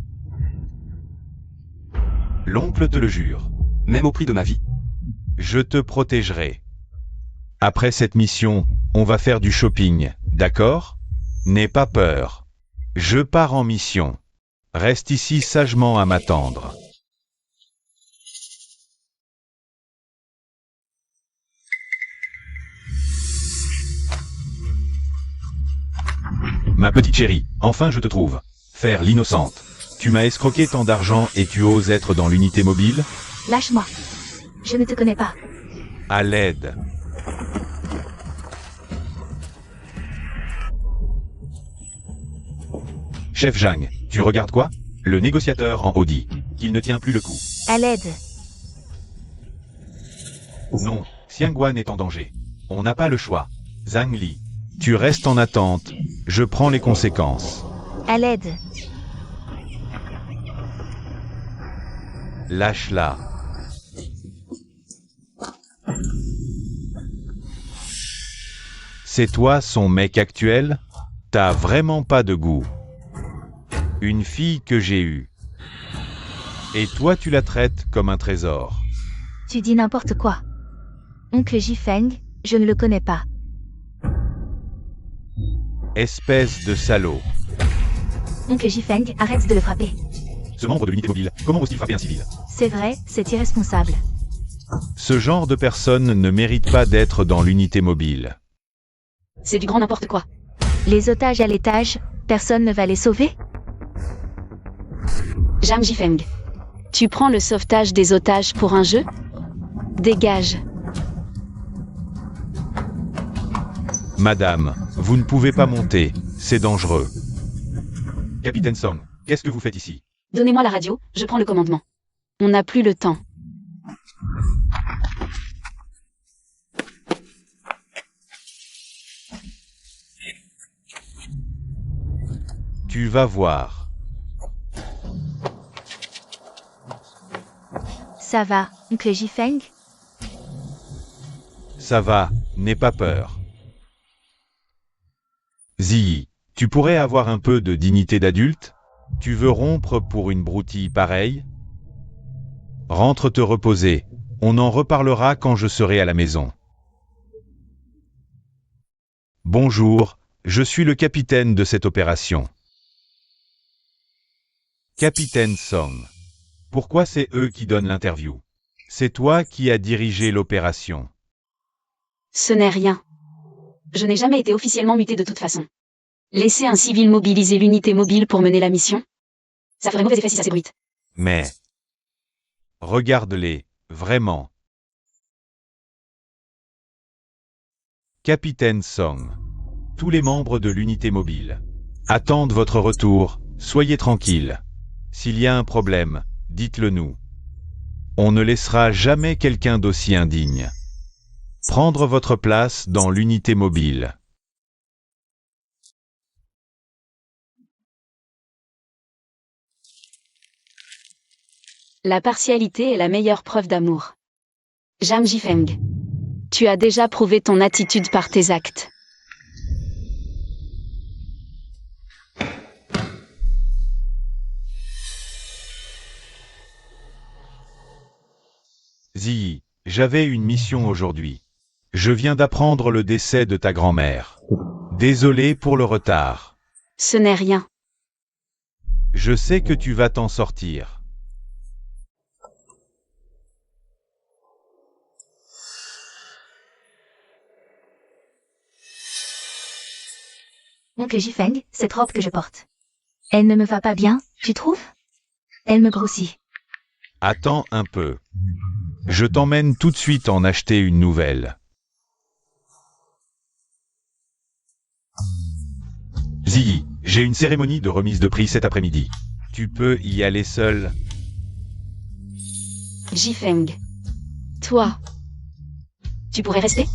L'oncle te le jure. Même au prix de ma vie. Je te protégerai. Après cette mission, on va faire du shopping, d'accord? N'aie pas peur. Je pars en mission. Reste ici sagement à m'attendre. Ma petite chérie, enfin je te trouve. Faire l'innocente. Tu m'as escroqué tant d'argent et tu oses être dans l'unité mobile? Lâche-moi. Je ne te connais pas. À l'aide. Chef Zhang, tu regardes quoi? Le négociateur en Audi. Il ne tient plus le coup. À l'aide. Non, Xiangguan est en danger. On n'a pas le choix. Zhang Li. Tu restes en attente. Je prends les conséquences. À l'aide. Lâche-la. C'est toi son mec actuel? T'as vraiment pas de goût. Une fille que j'ai eue. Et toi tu la traites comme un trésor. Tu dis n'importe quoi. Oncle Jifeng, je ne le connais pas. Espèce de salaud. Oncle Jifeng, arrête de le frapper. Ce membre de l'unité mobile, comment ose-t-il frapper un civil? C'est vrai, c'est irresponsable. Ce genre de personne ne mérite pas d'être dans l'unité mobile. C'est du grand n'importe quoi. Les otages à l'étage, personne ne va les sauver? Jam Jifeng. Tu prends le sauvetage des otages pour un jeu? Dégage. Madame, vous ne pouvez pas monter, c'est dangereux. Capitaine Song, qu'est-ce que vous faites ici? Donnez-moi la radio, je prends le commandement. On n'a plus le temps. Tu vas voir. Ça va, Oncle Jifeng? Ça va, n'aie pas peur. Ziyi, tu pourrais avoir un peu de dignité d'adulte? Tu veux rompre pour une broutille pareille? Rentre te reposer, on en reparlera quand je serai à la maison. Bonjour, je suis le capitaine de cette opération. Capitaine Song. Pourquoi c'est eux qui donnent l'interview? C'est toi qui as dirigé l'opération. Ce n'est rien. Je n'ai jamais été officiellement muté de toute façon. Laisser un civil mobiliser l'unité mobile pour mener la mission? Ça ferait mauvais effet si ça s'ébruite. Mais... regarde-les, vraiment. Capitaine Song. Tous les membres de l'unité mobile attendent votre retour, soyez tranquilles. S'il y a un problème, dites-le nous. On ne laissera jamais quelqu'un d'aussi indigne prendre votre place dans l'unité mobile. La partialité est la meilleure preuve d'amour. Jam Jifeng. Tu as déjà prouvé ton attitude par tes actes. Ziyi, j'avais une mission aujourd'hui. Je viens d'apprendre le décès de ta grand-mère. Désolé pour le retard. Ce n'est rien. Je sais que tu vas t'en sortir. Oncle Jifeng, cette robe que je porte. Elle ne me va pas bien, tu trouves? Elle me grossit. Attends un peu. Je t'emmène tout de suite en acheter une nouvelle. Ziyi, j'ai une cérémonie de remise de prix cet après-midi. Tu peux y aller seul? Jifeng. Toi. Tu pourrais rester?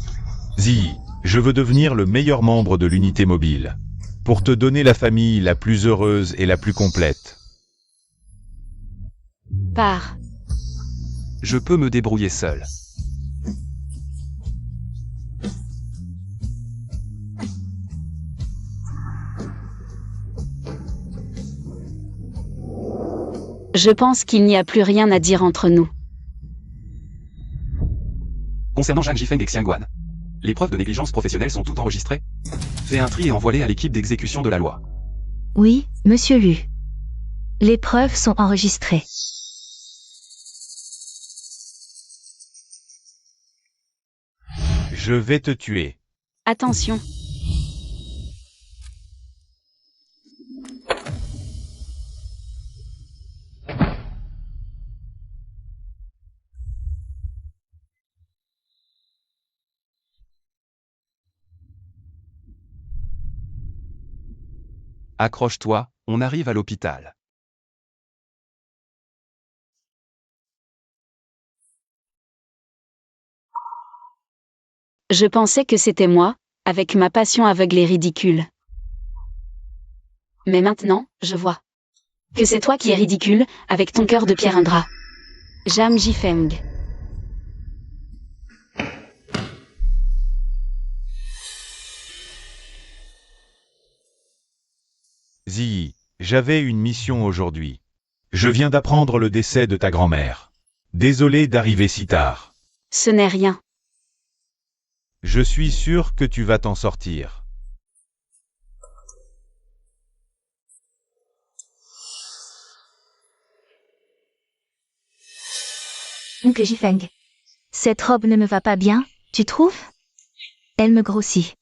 Ziyi, je veux devenir le meilleur membre de l'unité mobile. Pour te donner la famille la plus heureuse et la plus complète. Pars. Je peux me débrouiller seul. Je pense qu'il n'y a plus rien à dire entre nous. Concernant Zhang Jifeng et Xiangguan, les preuves de négligence professionnelle sont toutes enregistrées. Fais un tri et envoie-les à l'équipe d'exécution de la loi. Oui, monsieur Lu. Les preuves sont enregistrées. Je vais te tuer. Attention. Accroche-toi, on arrive à l'hôpital. Je pensais que c'était moi, avec ma passion aveugle et ridicule. Mais maintenant, je vois que c'est toi qui es ridicule, avec ton cœur de pierre ingrat. Jam Jifeng. Ziyi, j'avais une mission aujourd'hui. Je viens d'apprendre le décès de ta grand-mère. Désolé d'arriver si tard. Ce n'est rien. Je suis sûr que tu vas t'en sortir. Oncle Jifeng. Cette robe ne me va pas bien, tu trouves? Elle me grossit.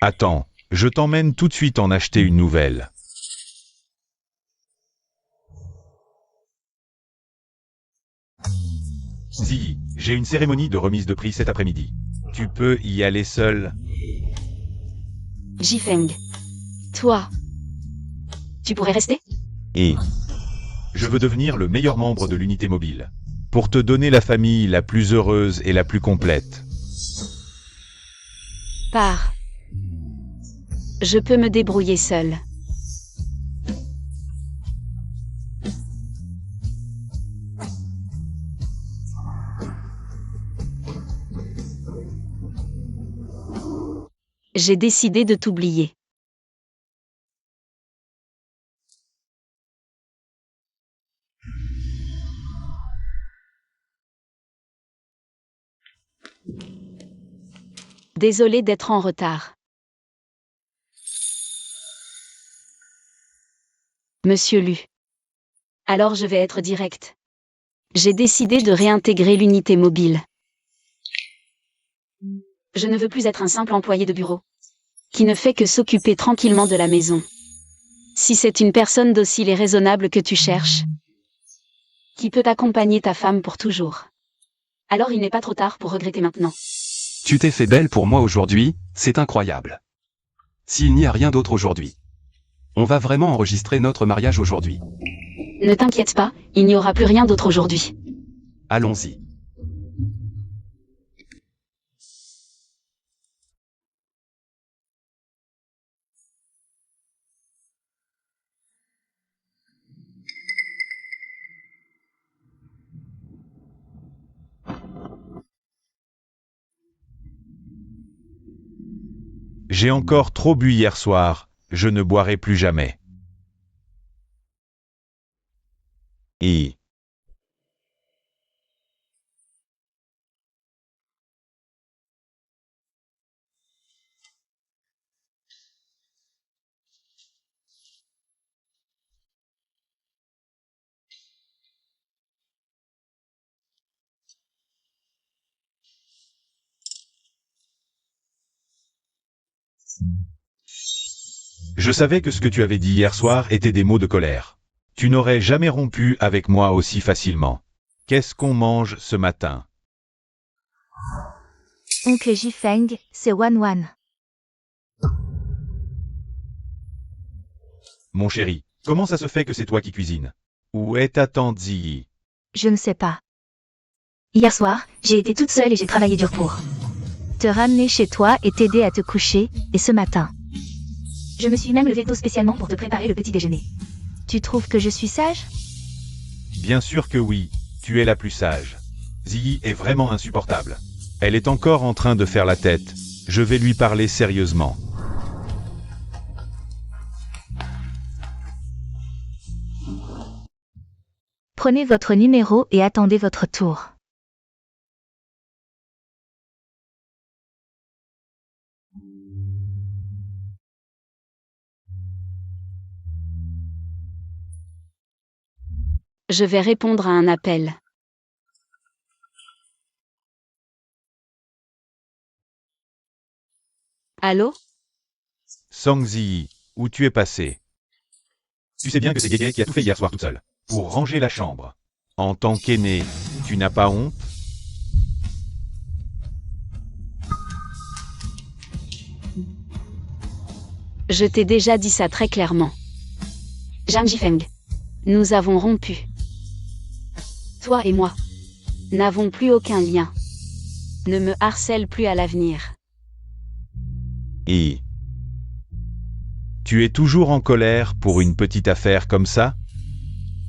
Attends, je t'emmène tout de suite en acheter une nouvelle. Ziyi, j'ai une cérémonie de remise de prix cet après-midi. Tu peux y aller seul? Jifeng. Toi. Tu pourrais rester? Et je veux devenir le meilleur membre de l'unité mobile. Pour te donner la famille la plus heureuse et la plus complète. Pars. Je peux me débrouiller seul. J'ai décidé de t'oublier. Désolé d'être en retard. Monsieur Lu. Alors je vais être direct. J'ai décidé de réintégrer l'unité mobile. Je ne veux plus être un simple employé de bureau, qui ne fait que s'occuper tranquillement de la maison. Si c'est une personne docile et raisonnable que tu cherches, qui peut accompagner ta femme pour toujours, alors il n'est pas trop tard pour regretter maintenant. Tu t'es fait belle pour moi aujourd'hui, c'est incroyable. S'il n'y a rien d'autre aujourd'hui. On va vraiment enregistrer notre mariage aujourd'hui. Ne t'inquiète pas, il n'y aura plus rien d'autre aujourd'hui. Allons-y. J'ai encore trop bu hier soir, je ne boirai plus jamais. Et je savais que ce que tu avais dit hier soir étaient des mots de colère. Tu n'aurais jamais rompu avec moi aussi facilement. Qu'est-ce qu'on mange ce matin? Oncle Jifeng, c'est Wan. Mon chéri, comment ça se fait que c'est toi qui cuisines? Où est ta tante Ziyi? Je ne sais pas. Hier soir, j'ai été toute seule et j'ai travaillé dur pour te ramener chez toi et t'aider à te coucher, et ce matin. Je me suis même levée tôt spécialement pour te préparer le petit déjeuner. Tu trouves que je suis sage? Bien sûr que oui, tu es la plus sage. Ziyi est vraiment insupportable. Elle est encore en train de faire la tête. Je vais lui parler sérieusement. Prenez votre numéro et attendez votre tour. Je vais répondre à un appel. Allô? Song Ziyi, où tu es passé? Tu sais bien que c'est Gege qui a tout fait hier soir toute seule. Pour ranger la chambre. En tant qu'aîné, tu n'as pas honte? Je t'ai déjà dit ça très clairement. Jang Jifeng. Nous avons rompu. Toi et moi n'avons plus aucun lien. Ne me harcèle plus à l'avenir. Et tu es toujours en colère pour une petite affaire comme ça?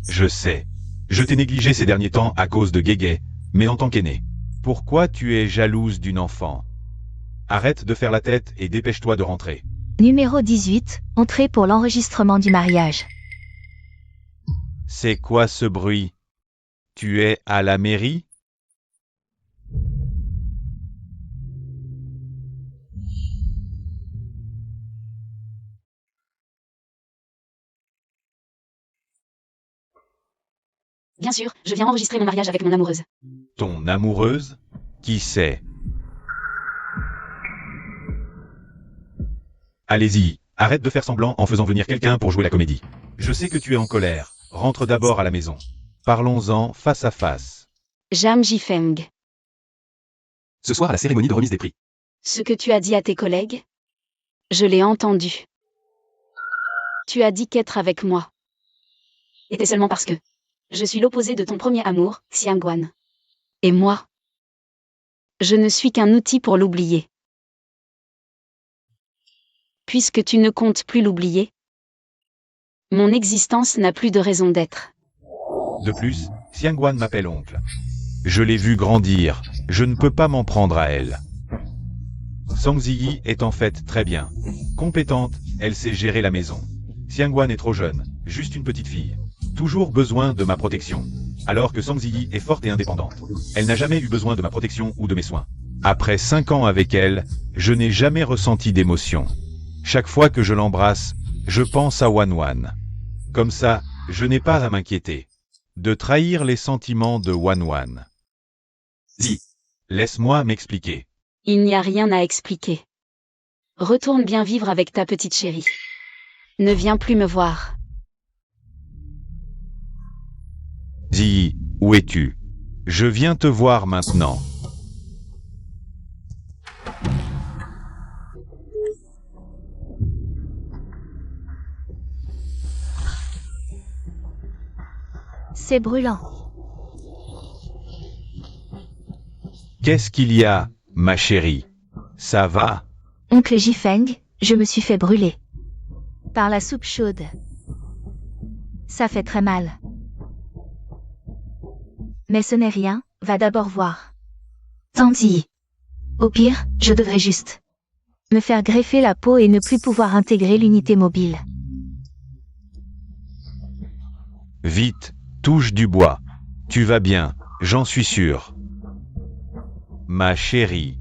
Je sais. Je t'ai négligé ces derniers temps à cause de Guégué, mais en tant qu'aîné. Pourquoi tu es jalouse d'une enfant? Arrête de faire la tête et dépêche-toi de rentrer. Numéro 18, entrée pour l'enregistrement du mariage. C'est quoi ce bruit? Tu es à la mairie? Bien sûr, je viens enregistrer mon mariage avec mon amoureuse. Ton amoureuse? Qui c'est? Allez-y, arrête de faire semblant en faisant venir quelqu'un pour jouer la comédie. Je sais que tu es en colère. Rentre d'abord à la maison. Parlons-en face à face. Jam Jifeng. Ce soir à la cérémonie de remise des prix. Ce que tu as dit à tes collègues? Je l'ai entendu. Tu as dit qu'être avec moi était seulement parce que je suis l'opposé de ton premier amour, Xiangguan. Et moi, je ne suis qu'un outil pour l'oublier. Puisque tu ne comptes plus l'oublier, mon existence n'a plus de raison d'être. De plus, Xiangguan m'appelle oncle. Je l'ai vu grandir, je ne peux pas m'en prendre à elle. Zhang Ziyi est en fait très bien. Compétente, elle sait gérer la maison. Xiangguan est trop jeune, juste une petite fille. Toujours besoin de ma protection. Alors que Zhang Ziyi est forte et indépendante. Elle n'a jamais eu besoin de ma protection ou de mes soins. Après 5 ans avec elle, je n'ai jamais ressenti d'émotion. Chaque fois que je l'embrasse, je pense à Wanwan. Comme ça, je n'ai pas à m'inquiéter de trahir les sentiments de Wanwan. Zi, laisse-moi m'expliquer. Il n'y a rien à expliquer. Retourne bien vivre avec ta petite chérie. Ne viens plus me voir. Zi, où es-tu? Je viens te voir maintenant. C'est brûlant. Qu'est-ce qu'il y a, ma chérie? Ça va? Oncle Jifeng, je me suis fait brûler. Par la soupe chaude. Ça fait très mal. Mais ce n'est rien, va d'abord voir. Tanti. Au pire, je devrais juste me faire greffer la peau et ne plus pouvoir intégrer l'unité mobile. Vite, touche du bois. Tu vas bien, j'en suis sûr. Ma chérie.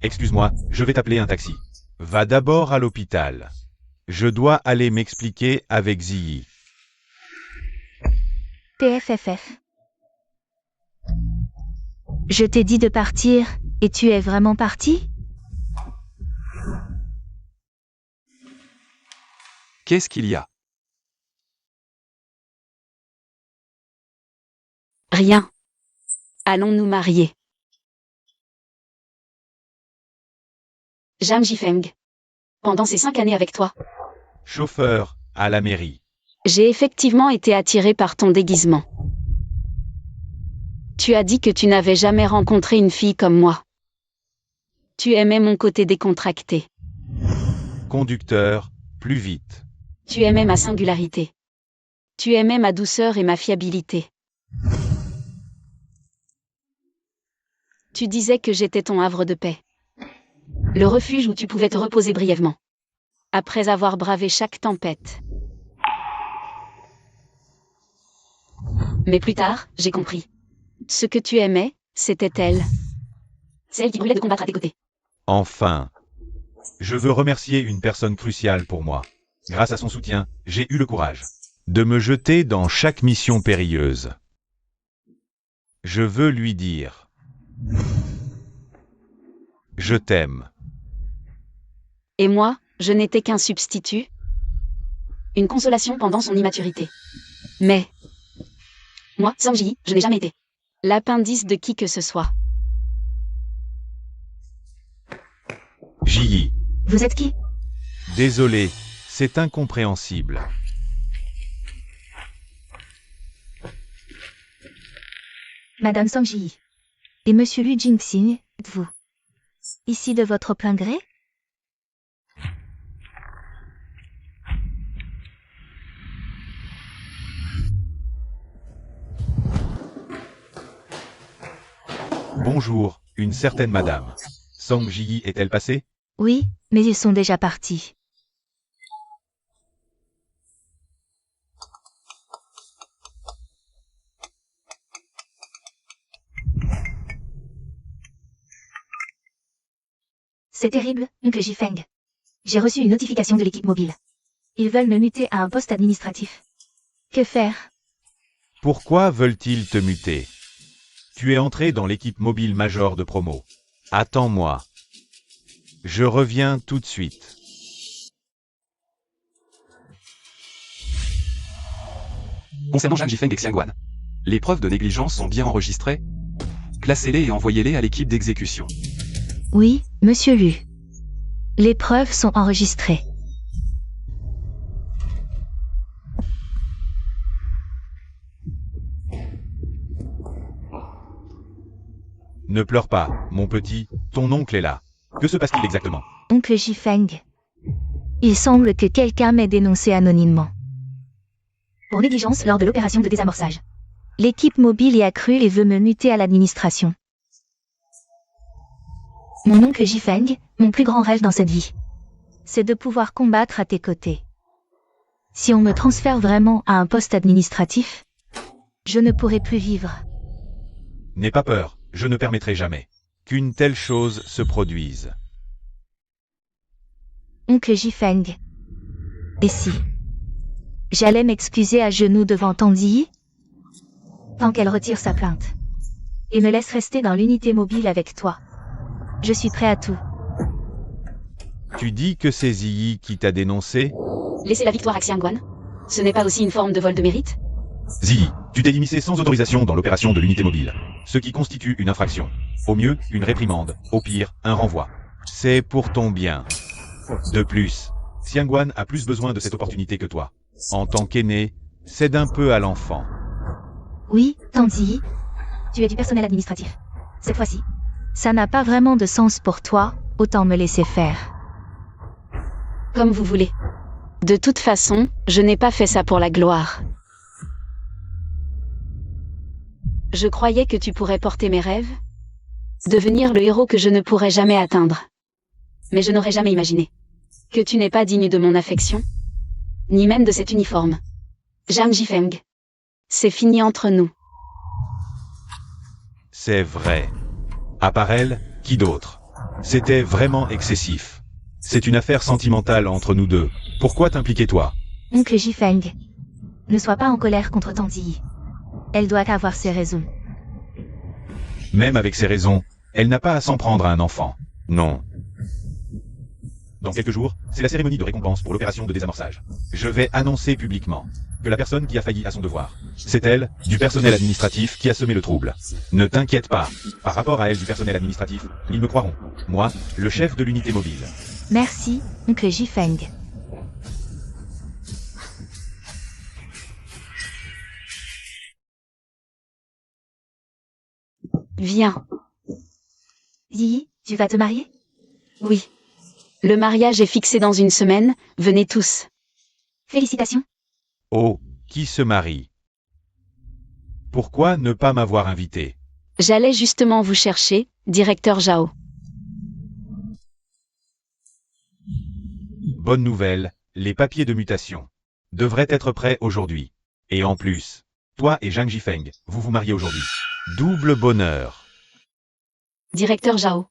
Excuse-moi, je vais t'appeler un taxi. Va d'abord à l'hôpital. Je dois aller m'expliquer avec Ziyi. PFFF. Je t'ai dit de partir, et tu es vraiment parti? Qu'est-ce qu'il y a? Rien. Allons nous marier. Jam Jifeng. Pendant ces 5 années avec toi, Chauffeur, à la mairie. j'ai effectivement été attirée par ton déguisement. Tu as dit que tu n'avais jamais rencontré une fille comme moi. Tu aimais mon côté décontracté. Conducteur, plus vite. Tu aimais ma singularité. Tu aimais ma douceur et ma fiabilité. Tu disais que j'étais ton havre de paix. Le refuge où tu pouvais te reposer brièvement. Après avoir bravé chaque tempête. Mais plus tard, j'ai compris. Ce que tu aimais, c'était elle. Celle qui brûlait de combattre à tes côtés. Enfin. Je veux remercier une personne cruciale pour moi. Grâce à son soutien, j'ai eu le courage de me jeter dans chaque mission périlleuse. Je veux lui dire: je t'aime. Et moi, je n'étais qu'un substitut. Une consolation pendant son immaturité. Mais moi, Sanji, je n'ai jamais été l'appendice de qui que ce soit. Ji. Vous êtes qui? Désolé, c'est incompréhensible. Madame Sangji. Et Monsieur Lu Jingxing, êtes-vous ici de votre plein gré? Bonjour, une certaine madame. Song Ji est-elle passée? Oui, mais ils sont déjà partis. C'est terrible, oncle Jifeng. J'ai reçu une notification de l'équipe mobile. Ils veulent me muter à un poste administratif. Que faire? Pourquoi veulent-ils te muter? Tu es entré dans l'équipe mobile major de promo. Attends-moi. Je reviens tout de suite. Concernant Zhang Jifeng et Xiangguan, les preuves de négligence sont bien enregistrées. Classez-les et envoyez-les à l'équipe d'exécution. Oui, monsieur Lu. Les preuves sont enregistrées. Ne pleure pas, mon petit, ton oncle est là. Que se passe-t-il exactement? Oncle Jifeng. Il semble que quelqu'un m'ait dénoncé anonymement. Pour négligence lors de l'opération de désamorçage. L'équipe mobile y a cru et veut me muter à l'administration. Mon oncle Jifeng, mon plus grand rêve dans cette vie, c'est de pouvoir combattre à tes côtés. Si on me transfère vraiment à un poste administratif, je ne pourrai plus vivre. N'aie pas peur, je ne permettrai jamais qu'une telle chose se produise. Oncle Jifeng. Et si j'allais m'excuser à genoux devant Tandy, tant qu'elle retire sa plainte, et me laisse rester dans l'unité mobile avec toi. Je suis prêt à tout. Tu dis que c'est Ziyi qui t'a dénoncé? Laisser la victoire à Xiangguan? Ce n'est pas aussi une forme de vol de mérite? Ziyi, tu t'es immiscé sans autorisation dans l'opération de l'unité mobile, ce qui constitue une infraction. Au mieux, une réprimande, au pire, un renvoi. C'est pour ton bien. De plus, Xiangguan a plus besoin de cette opportunité que toi. En tant qu'aîné, cède un peu à l'enfant. Oui, Tandy, tu es du personnel administratif. Cette fois-ci, ça n'a pas vraiment de sens pour toi, autant me laisser faire. Comme vous voulez. De toute façon, je n'ai pas fait ça pour la gloire. Je croyais que tu pourrais porter mes rêves, devenir le héros que je ne pourrais jamais atteindre. Mais je n'aurais jamais imaginé que tu n'es pas digne de mon affection, ni même de cet uniforme. Zhang Jifeng. C'est fini entre nous. C'est vrai. À part elle, qui d'autre? C'était vraiment excessif. C'est une affaire sentimentale entre nous deux. Pourquoi t'impliquer toi? Oncle Jifeng, ne sois pas en colère contre Tandy. Elle doit avoir ses raisons. Même avec ses raisons, elle n'a pas à s'en prendre à un enfant. Non. Dans quelques jours, c'est la cérémonie de récompense pour l'opération de désamorçage. Je vais annoncer publiquement que la personne qui a failli à son devoir, c'est elle, du personnel administratif, qui a semé le trouble. Ne t'inquiète pas. Par rapport à elle du personnel administratif, ils me croiront. Moi, le chef de l'unité mobile. Merci, oncle Jifeng. Viens. Yi, tu vas te marier? Oui. Le mariage est fixé dans une semaine, venez tous. Félicitations. Oh, qui se marie? Pourquoi ne pas m'avoir invité? J'allais justement vous chercher, directeur Zhao. Bonne nouvelle, les papiers de mutation devraient être prêts aujourd'hui. Et en plus, toi et Zhang Jifeng, vous vous mariez aujourd'hui. Double bonheur. Directeur Zhao.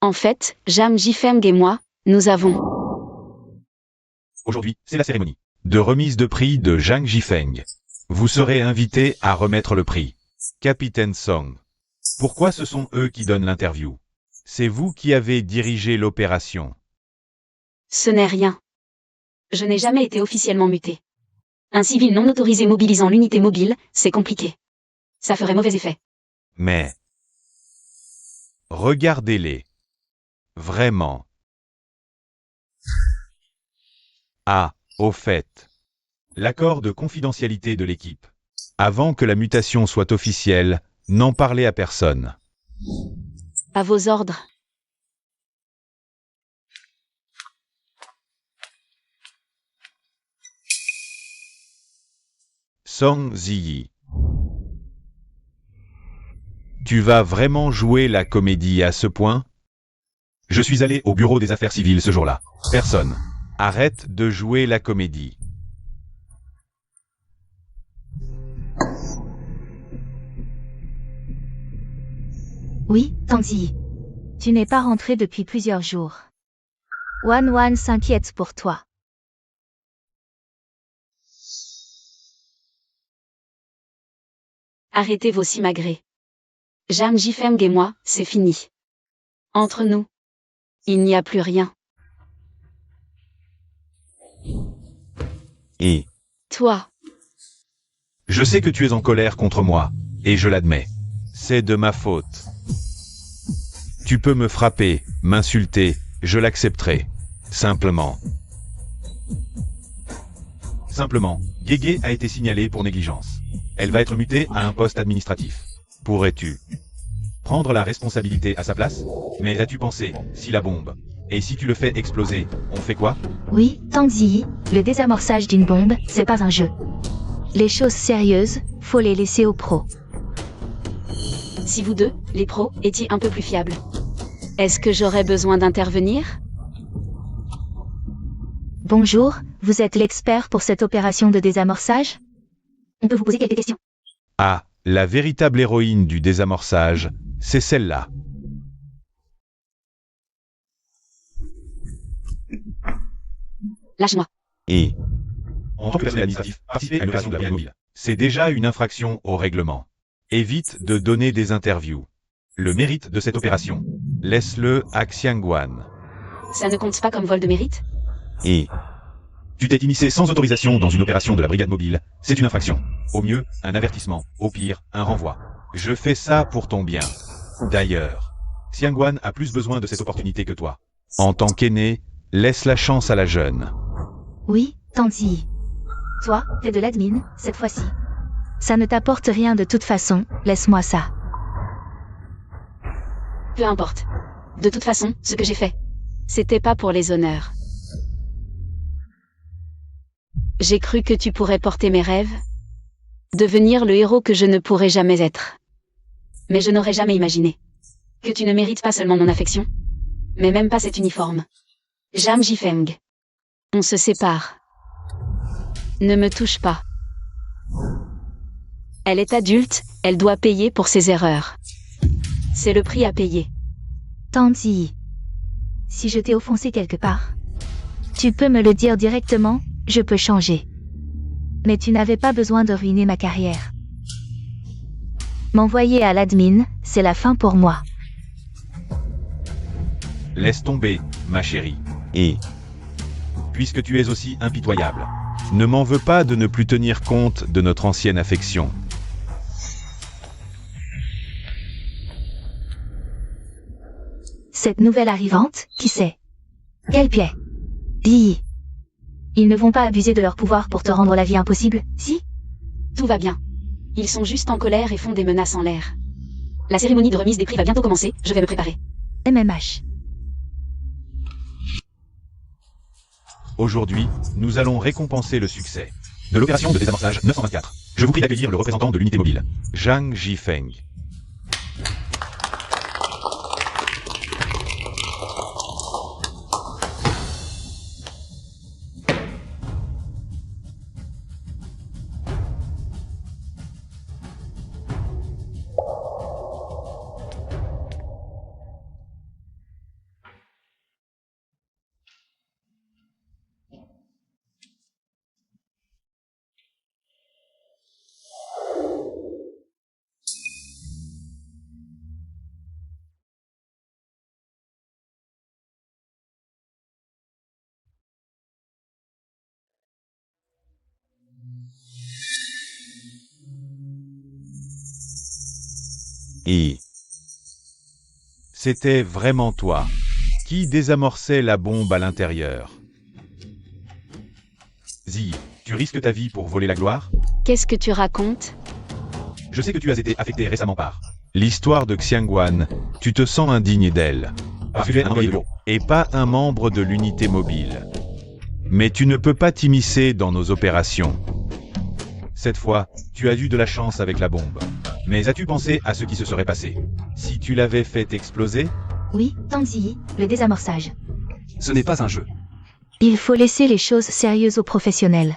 En fait, Zhang Jifeng et moi, nous avons... Aujourd'hui, c'est la cérémonie de remise de prix de Zhang Jifeng. Vous serez invité à remettre le prix. Capitaine Song. Pourquoi ce sont eux qui donnent l'interview? C'est vous qui avez dirigé l'opération. Ce n'est rien. Je n'ai jamais été officiellement muté. Un civil non autorisé mobilisant l'unité mobile, c'est compliqué. Ça ferait mauvais effet. Mais... regardez-les. Vraiment. Ah, au fait. L'accord de confidentialité de l'équipe. Avant que la mutation soit officielle, n'en parlez à personne. À vos ordres. Song Ziyi. Tu vas vraiment jouer la comédie à ce point? Je suis allé au bureau des affaires civiles ce jour-là. Personne. Arrête de jouer la comédie. Oui, Tanzi. Tu n'es pas rentré depuis plusieurs jours. Wan s'inquiète pour toi. Arrêtez vos simagrées. Jam Jifeng et moi, c'est fini. Entre nous, il n'y a plus rien. Et Toi, je sais que tu es en colère contre moi, et je l'admets. C'est de ma faute. Tu peux me frapper, m'insulter, je l'accepterai. Simplement, Guégué a été signalée pour négligence. Elle va être mutée à un poste administratif. Pourrais-tu prendre la responsabilité à sa place? Mais as-tu pensé, si la bombe, et si tu le fais exploser, on fait quoi? Oui, Tanzi, le désamorçage d'une bombe, c'est pas un jeu. Les choses sérieuses, faut les laisser aux pros. si vous deux, les pros, étiez un peu plus fiables. Est-ce que j'aurais besoin d'intervenir? Bonjour, vous êtes l'expert pour cette opération de désamorçage? On peut vous poser quelques questions. Ah, la véritable héroïne du désamorçage, c'est celle-là. Lâche-moi. Et en tant que personnel administratif, participer à une opération de la brigade mobile, c'est déjà une infraction au règlement. Évite de donner des interviews. Le mérite de cette opération, laisse-le à Xiangwan. Ça ne compte pas comme vol de mérite? Et tu t'es immiscé sans autorisation dans une opération de la brigade mobile, c'est une infraction. Au mieux, un avertissement, au pire, un renvoi. Je fais ça pour ton bien. D'ailleurs, Xiangwan a plus besoin de cette opportunité que toi. En tant qu'aîné, laisse la chance à la jeune. Oui, Tanzi. Toi, t'es de l'admin, cette fois-ci. Ça ne t'apporte rien de toute façon, laisse-moi ça. Peu importe. De toute façon, ce que j'ai fait, c'était pas pour les honneurs. J'ai cru que tu pourrais porter mes rêves, devenir le héros que je ne pourrais jamais être. Mais je n'aurais jamais imaginé que tu ne mérites pas seulement mon affection, mais même pas cet uniforme. Jam Jifeng. On se sépare. Ne me touche pas. Elle est adulte, elle doit payer pour ses erreurs. C'est le prix à payer. Tanzi. Si je t'ai offensé quelque part, tu peux me le dire directement, je peux changer. Mais tu n'avais pas besoin de ruiner ma carrière. M'envoyer à l'admin, c'est la fin pour moi. Laisse tomber, ma chérie. Et puisque tu es aussi impitoyable, ne m'en veux pas de ne plus tenir compte de notre ancienne affection. Cette nouvelle arrivante, qui c'est? Quel pied? Dis. Ils ne vont pas abuser de leur pouvoir pour te rendre la vie impossible, si? Tout va bien. Ils sont juste en colère et font des menaces en l'air. La cérémonie de remise des prix va bientôt commencer, je vais me préparer. MMH. Aujourd'hui, nous allons récompenser le succès de l'opération de désamorçage 924. Je vous prie d'accueillir le représentant de l'unité mobile, Zhang Jifeng. Et c'était vraiment toi qui désamorçais la bombe à l'intérieur. Zi, tu risques ta vie pour voler la gloire? Qu'est-ce que tu racontes? Je sais que tu as été affecté récemment par l'histoire de Xiangwan. Tu te sens indigne d'elle. Parce que tu es un employé de bureau. Et pas un membre de l'unité mobile. Mais tu ne peux pas t'immiscer dans nos opérations. Cette fois, tu as eu de la chance avec la bombe. Mais as-tu pensé à ce qui se serait passé si tu l'avais fait exploser? Oui, Tang Ziyi, le désamorçage. Ce n'est pas un jeu. Il faut laisser les choses sérieuses aux professionnels.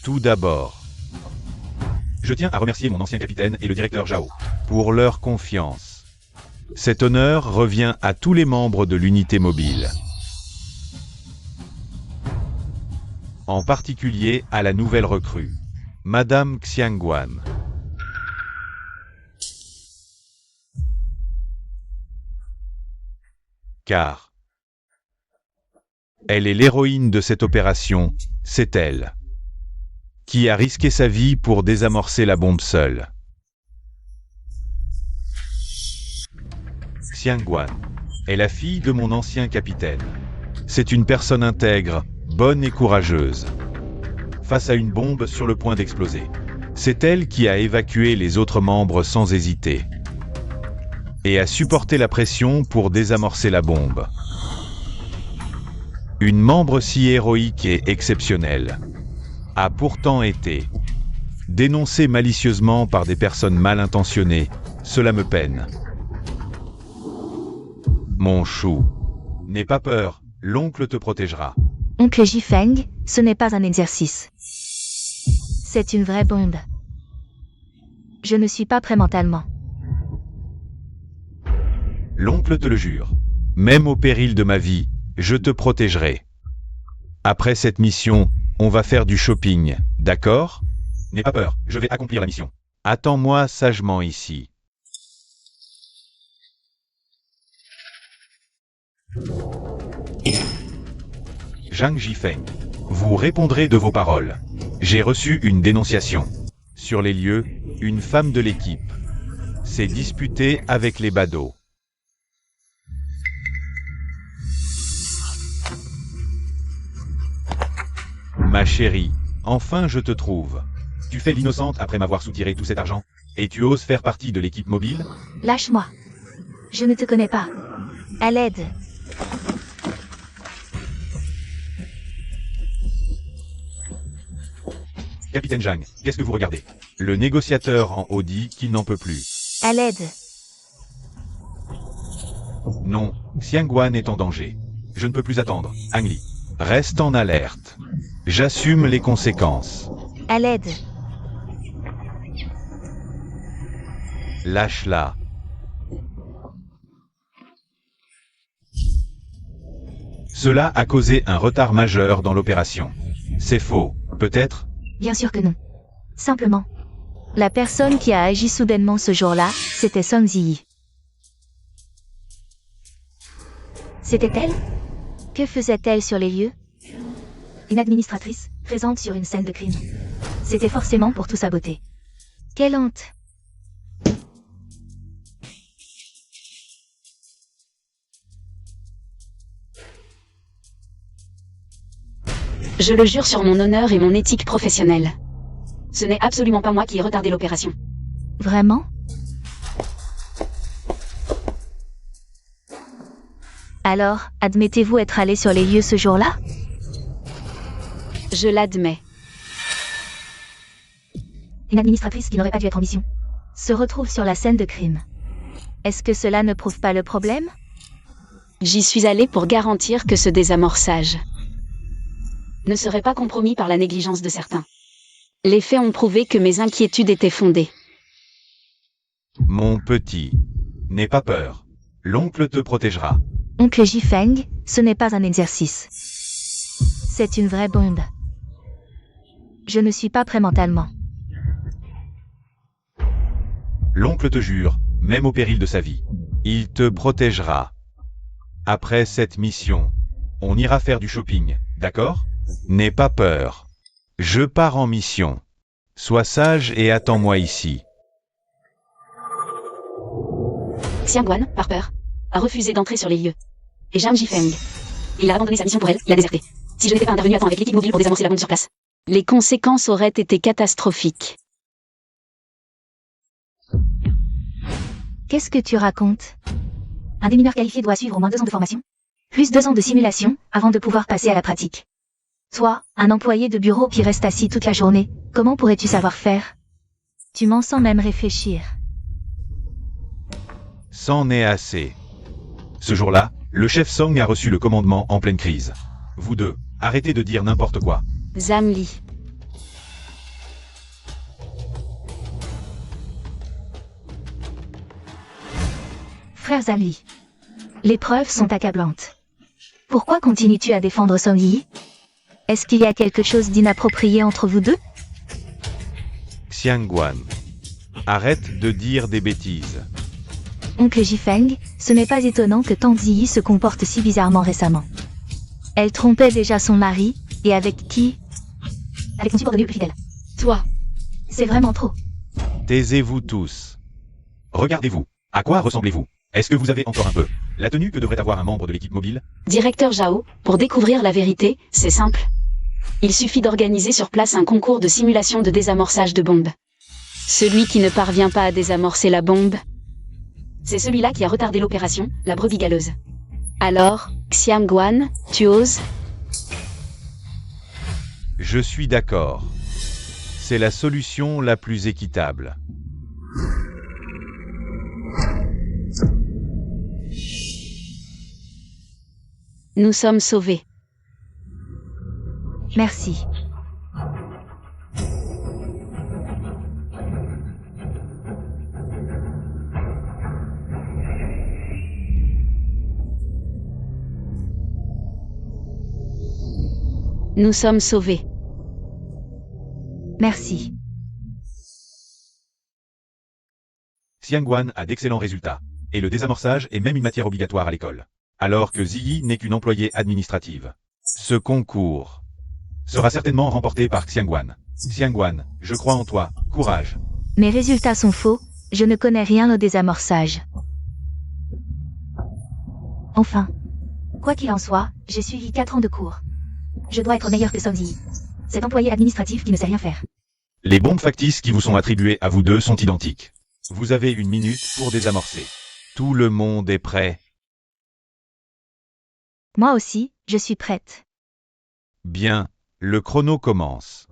Tout d'abord, je tiens à remercier mon ancien capitaine et le directeur Zhao pour leur confiance. Cet honneur revient à tous les membres de l'unité mobile. En particulier à la nouvelle recrue, Madame Xiangguan. Car elle est l'héroïne de cette opération, c'est elle qui a risqué sa vie pour désamorcer la bombe seule. Xiangguan est la fille de mon ancien capitaine. C'est une personne intègre, bonne et courageuse. Face à une bombe sur le point d'exploser, c'est elle qui a évacué les autres membres sans hésiter et a supporté la pression pour désamorcer la bombe. Une membre si héroïque et exceptionnelle a pourtant été dénoncée malicieusement par des personnes mal intentionnées. Cela me peine. Mon chou, n'aie pas peur, l'oncle te protégera. Oncle Jifeng, ce n'est pas un exercice. C'est une vraie bombe. Je ne suis pas prêt mentalement. L'oncle te le jure. Même au péril de ma vie, je te protégerai. Après cette mission, on va faire du shopping, d'accord? N'aie pas peur, je vais accomplir la mission. Attends-moi sagement ici. Zhang Jifeng, vous répondrez de vos paroles. J'ai reçu une dénonciation. Sur les lieux, une femme de l'équipe s'est disputée avec les badauds. Ma chérie, enfin je te trouve. Tu fais l'innocente après m'avoir soutiré tout cet argent? Et tu oses faire partie de l'équipe mobile? Lâche-moi. Je ne te connais pas. À l'aide. Capitaine Zhang, qu'est-ce que vous regardez? Le négociateur en haut dit qu'il n'en peut plus. À l'aide. Non, Xiangguan est en danger. Je ne peux plus attendre. Ang Li, reste en alerte. J'assume les conséquences. À l'aide. Lâche-la. Cela a causé un retard majeur dans l'opération. C'est faux, peut-être? Bien sûr que non. Simplement. La personne qui a agi soudainement ce jour-là, c'était Song Ziyi. C'était elle? Que faisait-elle sur les lieux? Une administratrice, présente sur une scène de crime. C'était forcément pour tout saboter. Quelle honte! Je le jure sur mon honneur et mon éthique professionnelle. Ce n'est absolument pas moi qui ai retardé l'opération. Vraiment? Alors, admettez-vous être allé sur les lieux ce jour-là? Je l'admets. Une administratrice qui n'aurait pas dû être en mission se retrouve sur la scène de crime. Est-ce que cela ne prouve pas le problème? J'y suis allée pour garantir que ce désamorçage ne serait pas compromis par la négligence de certains. Les faits ont prouvé que mes inquiétudes étaient fondées. Mon petit, n'aie pas peur. L'oncle te protégera. Oncle Jifeng, ce n'est pas un exercice. C'est une vraie bombe. Je ne suis pas prêt mentalement. L'oncle te jure, même au péril de sa vie, il te protégera. Après cette mission, on ira faire du shopping, d'accord? N'aie pas peur. Je pars en mission. Sois sage et attends-moi ici. Xiangguan, par peur, a refusé d'entrer sur les lieux. Et Zhang Jifeng, il a abandonné sa mission pour elle, il a déserté. Si je n'étais pas intervenu à temps avec l'équipe mobile pour désamorcer la bombe sur place, Les conséquences auraient été catastrophiques. Qu'est-ce que tu racontes? Un démineur qualifié doit suivre au moins 2 ans de formation, plus 2 ans de simulation, avant de pouvoir passer à la pratique. Toi, un employé de bureau qui reste assis toute la journée, comment pourrais-tu savoir faire? Tu m'en sens même réfléchir. C'en est assez. Ce jour-là, le chef Song a reçu le commandement en pleine crise. Vous deux, arrêtez de dire n'importe quoi. Zamli. Frère Zamli. Les preuves sont accablantes. Pourquoi continues-tu à défendre Song Yi? Est-ce qu'il y a quelque chose d'inapproprié entre vous deux? Xiangguan. Arrête de dire des bêtises. Oncle Jifeng, ce n'est pas étonnant que Tang Ziyi se comporte si bizarrement récemment. Elle trompait déjà son mari, et avec qui? Avec son subordonné le plus fidèle. Toi. C'est vraiment trop. Taisez-vous tous. Regardez-vous. À quoi ressemblez-vous? Est-ce que vous avez encore un peu la tenue que devrait avoir un membre de l'équipe mobile? Directeur Zhao, pour découvrir la vérité, c'est simple. Il suffit d'organiser sur place un concours de simulation de désamorçage de bombes. Celui qui ne parvient pas à désamorcer la bombe, c'est celui-là qui a retardé l'opération, la brebis galeuse. Alors, Xiangguan, tu oses? Je suis d'accord. C'est la solution la plus équitable. Nous sommes sauvés. Merci. Nous sommes sauvés. Merci. Xiangguan a d'excellents résultats. Et le désamorçage est même une matière obligatoire à l'école. Alors que Ziyi n'est qu'une employée administrative. Ce concours sera certainement remporté par Xiangguan. Xiangguan, je crois en toi, courage. Mes résultats sont faux, je ne connais rien au désamorçage. Enfin. Quoi qu'il en soit, j'ai suivi 4 ans de cours. Je dois être meilleur que Song Ziyi. Cet employé administratif qui ne sait rien faire. Les bombes factices qui vous sont attribuées à vous deux sont identiques. Vous avez 1 minute pour désamorcer. Tout le monde est prêt. Moi aussi, je suis prête. Bien, le chrono commence.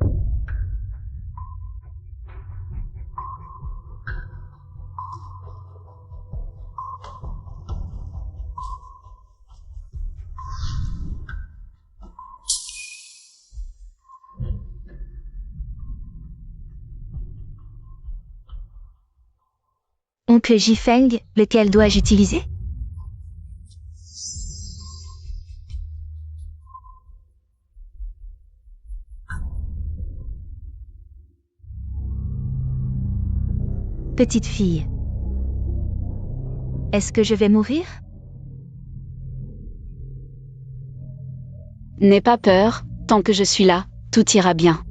Oncle Jifeng, lequel dois-je utiliser? Petite fille. Est-ce que je vais mourir? N'aie pas peur, tant que je suis là, tout ira bien.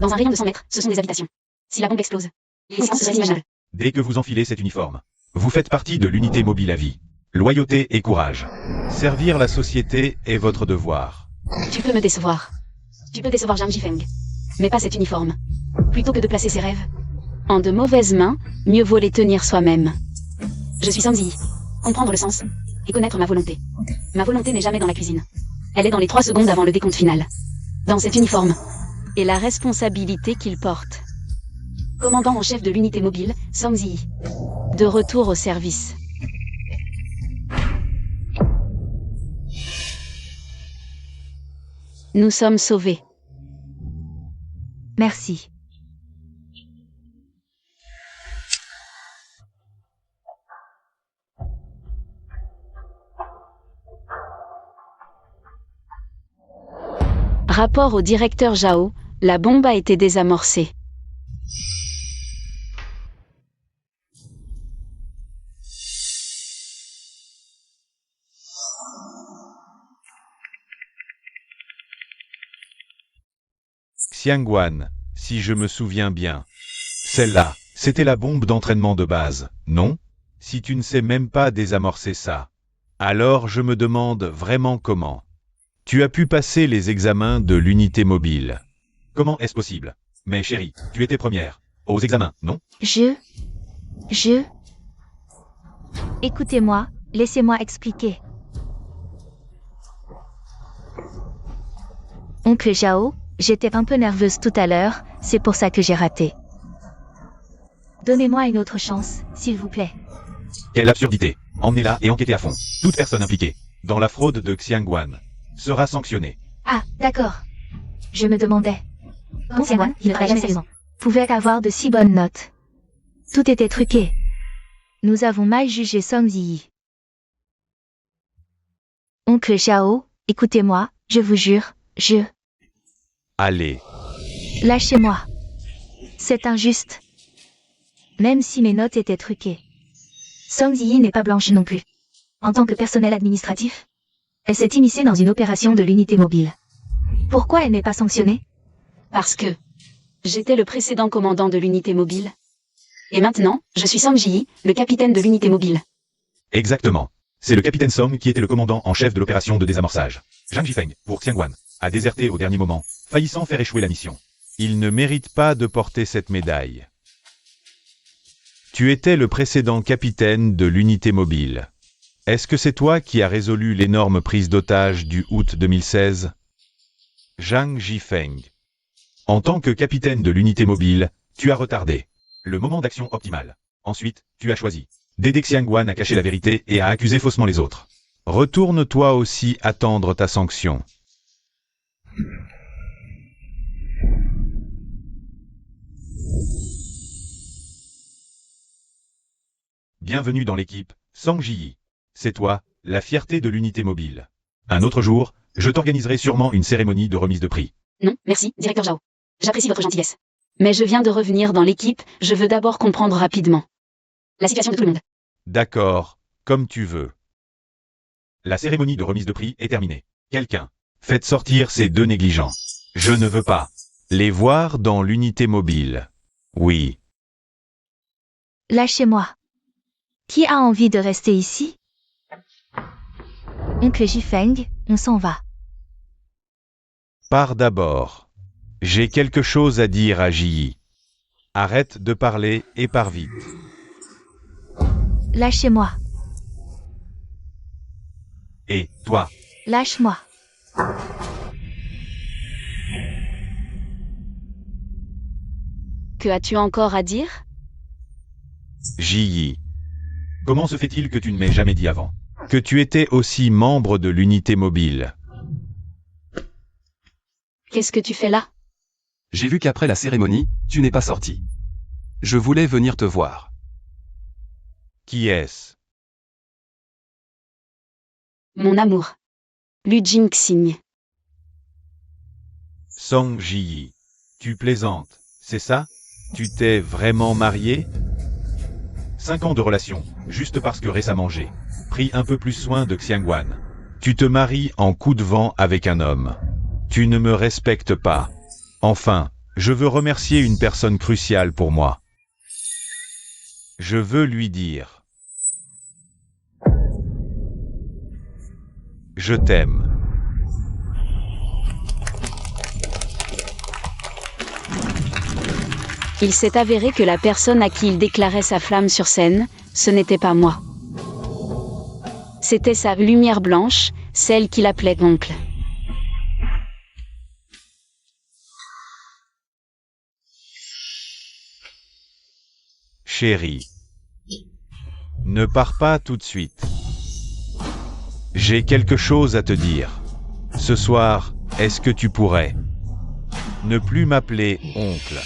Dans un rayon de 100 mètres, ce sont des habitations. Si la bombe explose, les conséquences seraient inimaginables. Dès que vous enfilez cet uniforme, vous faites partie de l'unité mobile à vie. Loyauté et courage. Servir la société est votre devoir. Tu peux me décevoir. Tu peux décevoir Zhang Jifeng. Mais pas cet uniforme. Plutôt que de placer ses rêves en de mauvaises mains, mieux vaut les tenir soi-même. Je suis Song Ziyi. Comprendre le sens et connaître ma volonté. Ma volonté n'est jamais dans la cuisine. Elle est dans les 3 secondes avant le décompte final. Dans cet uniforme. Et la responsabilité qu'il porte. Commandant en chef de l'unité mobile, Song Ziyi. De retour au service. Nous sommes sauvés. Merci. Rapport au directeur Zhao, la bombe a été désamorcée. Xiangwan, si je me souviens bien. Celle-là, c'était la bombe d'entraînement de base, non? Si tu ne sais même pas désamorcer ça. Alors je me demande vraiment comment. Tu as pu passer les examens de l'unité mobile. Comment est-ce possible? Mais chérie, tu étais première. Aux examens, non? Écoutez-moi, laissez-moi expliquer. Oncle Zhao, j'étais un peu nerveuse tout à l'heure, c'est pour ça que j'ai raté. Donnez-moi une autre chance, s'il vous plaît. Quelle absurdité! Emmenez-la et enquêtez à fond. Toute personne impliquée dans la fraude de Xiangwan sera sanctionnée. Ah, d'accord. Je me demandais. Bon, Xiangwan, il ne fera jamais raison. Pouvait avoir de si bonnes notes. Tout était truqué. Nous avons mal jugé Song Ziyi. Oncle Zhao, écoutez-moi, je vous jure, Allez. Lâchez-moi. C'est injuste. Même si mes notes étaient truquées. Song Ziyi n'est pas blanche non plus. En tant que personnel administratif, elle s'est immiscée dans une opération de l'unité mobile. Pourquoi elle n'est pas sanctionnée? Parce que j'étais le précédent commandant de l'unité mobile. Et maintenant, je suis Song Ji, le capitaine de l'unité mobile. Exactement. C'est le capitaine Song qui était le commandant en chef de l'opération de désamorçage. Zhang Jifeng, pour Xiangwan, a déserté au dernier moment, faillissant faire échouer la mission. Il ne mérite pas de porter cette médaille. Tu étais le précédent capitaine de l'unité mobile. Est-ce que c'est toi qui as résolu l'énorme prise d'otage du août 2016? Zhang Jifeng. En tant que capitaine de l'unité mobile, tu as retardé le moment d'action optimal. Ensuite, tu as choisi d'aider Xiangwan à cacher la vérité et à accuser faussement les autres. Retourne-toi aussi attendre ta sanction. Bienvenue dans l'équipe, Song Ji. C'est toi, la fierté de l'unité mobile. Un autre jour, je t'organiserai sûrement une cérémonie de remise de prix. Non, merci, directeur Zhao. J'apprécie votre gentillesse. Mais je viens de revenir dans l'équipe, je veux d'abord comprendre rapidement la situation de tout le monde. D'accord, comme tu veux. La cérémonie de remise de prix est terminée. Quelqu'un, faites sortir ces deux négligents. Je ne veux pas les voir dans l'unité mobile. Oui. Lâchez-moi. Qui a envie de rester ici? Oncle Jifeng, on s'en va. Pars d'abord. J'ai quelque chose à dire à Ji. Arrête de parler et pars vite. Lâchez-moi. Et toi, Lâche-moi. Que as-tu encore à dire? Ji. Comment se fait-il que tu ne m'aies jamais dit avant que tu étais aussi membre de l'unité mobile? Qu'est-ce que tu fais là? J'ai vu qu'après la cérémonie, tu n'es pas sorti. Je voulais venir te voir. Qui est-ce? Mon amour. Lu Jingxing. Song Ji. Tu plaisantes, c'est ça? Tu t'es vraiment marié? 5 ans de relation, juste parce que récemment j'ai pris un peu plus soin de Xiangwan. Tu te maries en coup de vent avec un homme. Tu ne me respectes pas. Enfin, je veux remercier une personne cruciale pour moi. Je veux lui dire: je t'aime. Il s'est avéré que la personne à qui il déclarait sa flamme sur scène, ce n'était pas moi. C'était sa lumière blanche, celle qu'il appelait oncle. Chérie, ne pars pas tout de suite. J'ai quelque chose à te dire. Ce soir, est-ce que tu pourrais ne plus m'appeler oncle?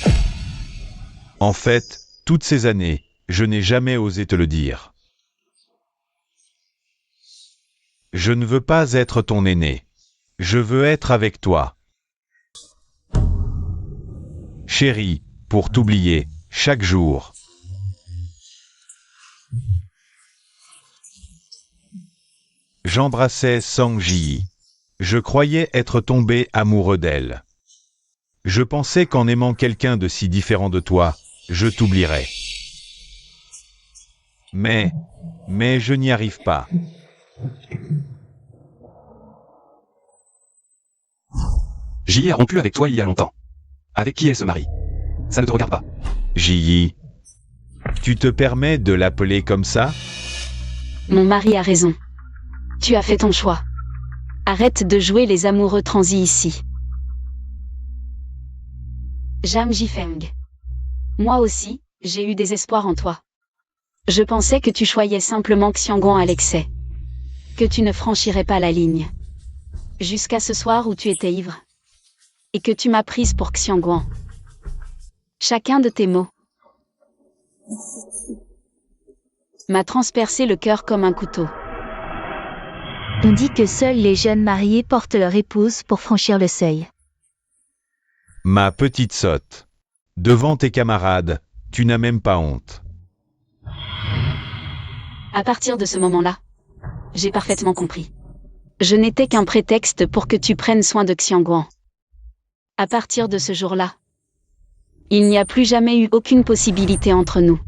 En fait, toutes ces années, je n'ai jamais osé te le dire. Je ne veux pas être ton aîné. Je veux être avec toi. Chérie, pour t'oublier, chaque jour. J'embrassais Song Ji. Je croyais être tombé amoureux d'elle. Je pensais qu'en aimant quelqu'un de si différent de toi, je t'oublierais. Mais je n'y arrive pas. J'y ai rompu avec toi il y a longtemps. Avec qui elle se marie? Ça ne te regarde pas. Ji, tu te permets de l'appeler comme ça? Mon mari a raison. Tu as fait ton choix. Arrête de jouer les amoureux transis ici. Jam Jifeng. Moi aussi, j'ai eu des espoirs en toi. Je pensais que tu choyais simplement Xiangguan à l'excès. Que tu ne franchirais pas la ligne. Jusqu'à ce soir où tu étais ivre. Et que tu m'as prise pour Xiangguan. Chacun de tes mots m'a transpercé le cœur comme un couteau. On dit que seuls les jeunes mariés portent leur épouse pour franchir le seuil. Ma petite sotte. Devant tes camarades, tu n'as même pas honte. À partir de ce moment-là, j'ai parfaitement compris. Je n'étais qu'un prétexte pour que tu prennes soin de Xiangguan. À partir de ce jour-là, il n'y a plus jamais eu aucune possibilité entre nous.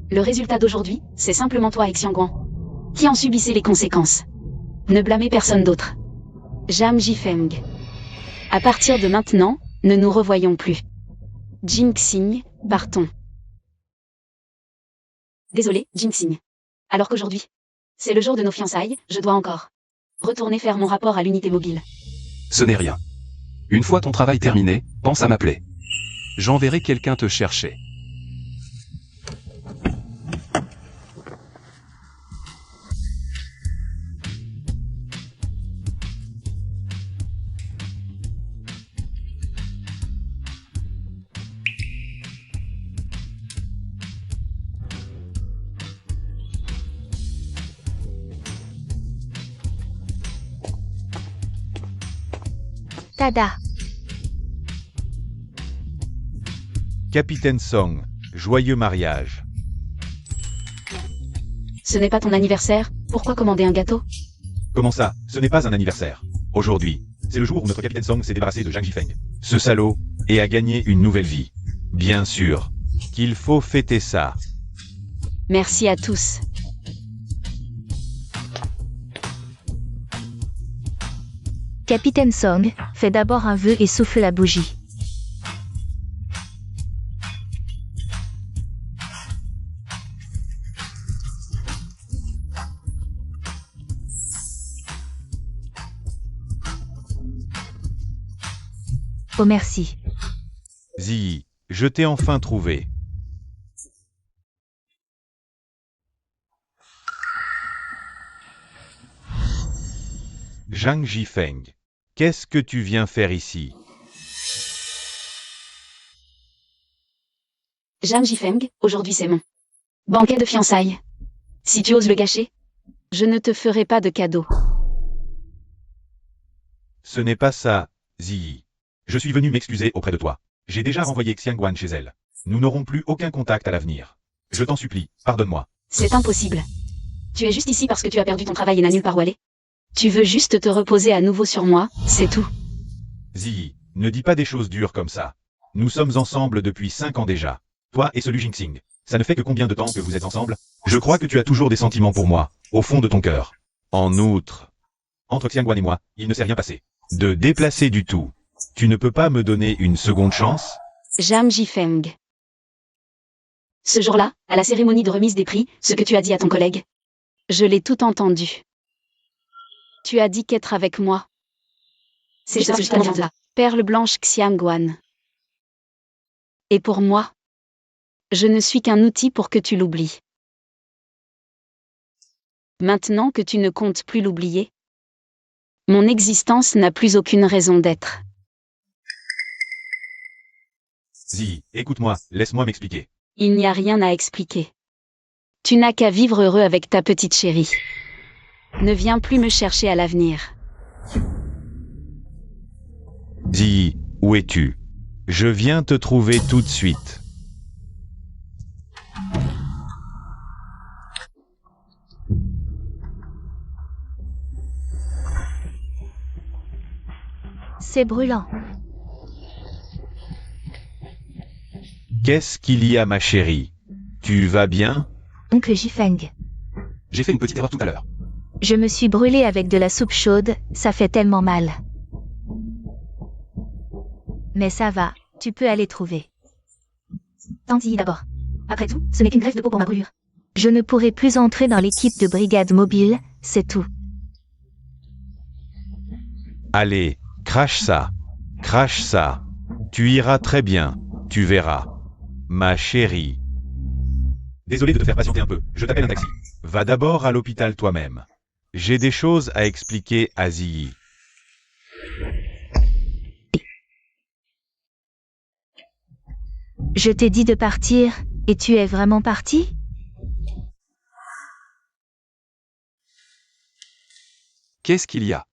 Le résultat d'aujourd'hui, c'est simplement toi et Xiangguan, qui en subissez les conséquences. Ne blâmez personne d'autre. Jam Jifeng. À partir de maintenant, ne nous revoyons plus. Jinxing, partons. Désolé, Jinxing. Alors qu'aujourd'hui, c'est le jour de nos fiançailles, je dois encore retourner faire mon rapport à l'unité mobile. Ce n'est rien. Une fois ton travail terminé, pense à m'appeler. J'enverrai quelqu'un te chercher. Tada. Capitaine Song, joyeux mariage. Ce n'est pas ton anniversaire, pourquoi commander un gâteau? Comment ça? Ce n'est pas un anniversaire. Aujourd'hui, c'est le jour où notre capitaine Song s'est débarrassé de Zhang Jifeng, ce salaud, et a gagné une nouvelle vie. Bien sûr qu'il faut fêter ça. Merci à tous. Capitaine Song, fais d'abord un vœu et souffle la bougie. Oh merci. Ziyi, je t'ai enfin trouvé. Zhang Jifeng, qu'est-ce que tu viens faire ici? Jam Jifeng, aujourd'hui c'est mon banquet de fiançailles. Si tu oses le gâcher, je ne te ferai pas de cadeau. Ce n'est pas ça, Ziyi. Je suis venu m'excuser auprès de toi. J'ai déjà renvoyé Xiangguan chez elle. Nous n'aurons plus aucun contact à l'avenir. Je t'en supplie, pardonne-moi. C'est impossible. Tu es juste ici parce que tu as perdu ton travail et n'as nulle part où aller. Tu veux juste te reposer à nouveau sur moi, c'est tout. Ziyi, ne dis pas des choses dures comme ça. Nous sommes ensemble depuis 5 ans déjà. Toi et celui Jinxing. Ça ne fait que combien de temps que vous êtes ensemble? Je crois que tu as toujours des sentiments pour moi, au fond de ton cœur. En outre, entre Xiangguan et moi, il ne s'est rien passé. De déplacer du tout. Tu ne peux pas me donner une seconde chance? Jam Jifeng. Ce jour-là, à la cérémonie de remise des prix, ce que tu as dit à ton collègue, je l'ai tout entendu. Tu as dit qu'être avec moi, c'est justement la perle blanche Xiangguan. Et pour moi, je ne suis qu'un outil pour que tu l'oublies. Maintenant que tu ne comptes plus l'oublier, mon existence n'a plus aucune raison d'être. Ziyi, écoute-moi, laisse-moi m'expliquer. Il n'y a rien à expliquer. Tu n'as qu'à vivre heureux avec ta petite chérie. Ne viens plus me chercher à l'avenir. Ziyi, où es-tu? Je viens te trouver tout de suite. C'est brûlant. Qu'est-ce qu'il y a, ma chérie? Tu vas bien? Oncle Jifeng. J'ai fait une petite erreur tout à l'heure. Je me suis brûlée avec de la soupe chaude, ça fait tellement mal. Mais ça va, tu peux aller trouver. Tandy d'abord. Après tout, ce n'est qu'une greffe de peau pour ma brûlure. Je ne pourrai plus entrer dans l'équipe de brigade mobile, c'est tout. Allez, crache ça. Crache ça. Tu iras très bien, tu verras. Ma chérie. Désolé de te faire patienter un peu, je t'appelle un taxi. Va d'abord à l'hôpital toi-même. J'ai des choses à expliquer à Ziyi. Je t'ai dit de partir, et tu es vraiment parti? Qu'est-ce qu'il y a?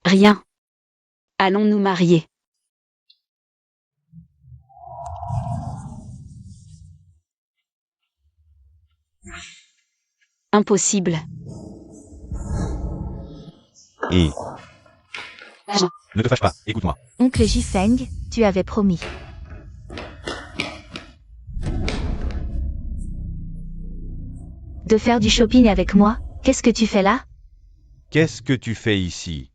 Rien. Allons nous marier. Impossible. Et... Ne te fâche pas, écoute-moi. Oncle Jifeng, tu avais promis. De faire du shopping avec moi, qu'est-ce que tu fais là? Qu'est-ce que tu fais ici?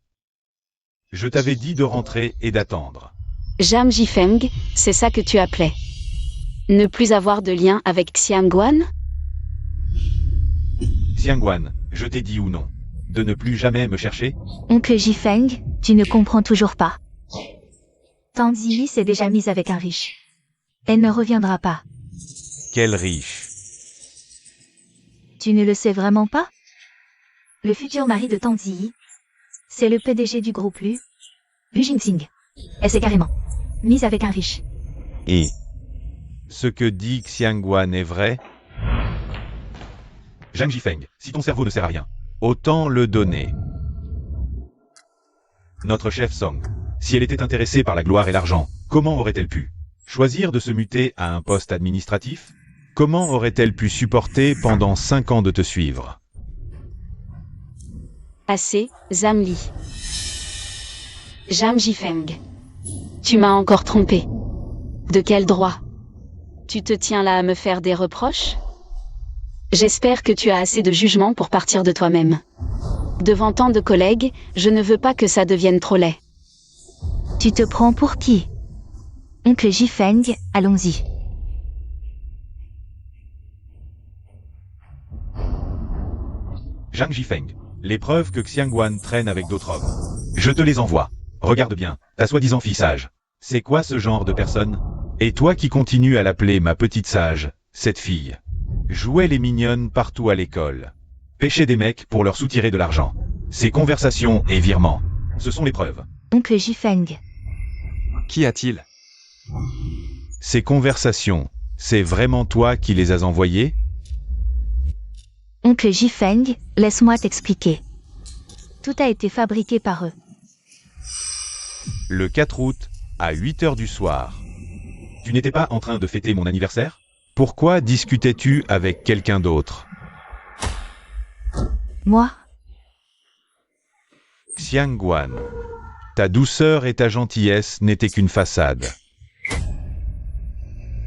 Je t'avais dit de rentrer et d'attendre. Jam Jifeng, c'est ça que tu appelais. Ne plus avoir de lien avec Xiangguan? Xiangguan, je t'ai dit ou non? De ne plus jamais me chercher? Oncle Jifeng, tu ne comprends toujours pas. Tanzi s'est déjà mise avec un riche. Elle ne reviendra pas. Quel riche? Tu ne le sais vraiment pas? Le futur mari de Tanzi, c'est le PDG du groupe Lu Jinxing. Elle s'est carrément mise avec un riche. Et... ce que dit Xiangguan est vrai? Zhang Jifeng, si ton cerveau ne sert à rien, autant le donner. Notre chef Song, si elle était intéressée par la gloire et l'argent, comment aurait-elle pu choisir de se muter à un poste administratif? Comment aurait-elle pu supporter pendant 5 ans de te suivre? Assez, Zamli. Jam Jifeng. Tu m'as encore trompé. De quel droit? Tu te tiens là à me faire des reproches? J'espère que tu as assez de jugement pour partir de toi-même. Devant tant de collègues, je ne veux pas que ça devienne trop laid. Tu te prends pour qui? Oncle Jifeng, allons-y. Zhang Jifeng, les preuves que Xiangguan traîne avec d'autres hommes. Je te les envoie. Regarde bien, ta soi-disant fille sage. C'est quoi ce genre de personne? Et toi qui continues à l'appeler ma petite sage, cette fille. Jouait les mignonnes partout à l'école. Pêchait des mecs pour leur soutirer de l'argent. Ces conversations et virements, ce sont les preuves. Oncle Jifeng. Qu'y a-t-il? Ces conversations, c'est vraiment toi qui les as envoyées? Oncle Jifeng, laisse-moi t'expliquer. Tout a été fabriqué par eux. Le 4 août, à 8 h du soir. Tu n'étais pas en train de fêter mon anniversaire? Pourquoi discutais-tu avec quelqu'un d'autre? Moi? Xiangguan, ta douceur et ta gentillesse n'étaient qu'une façade.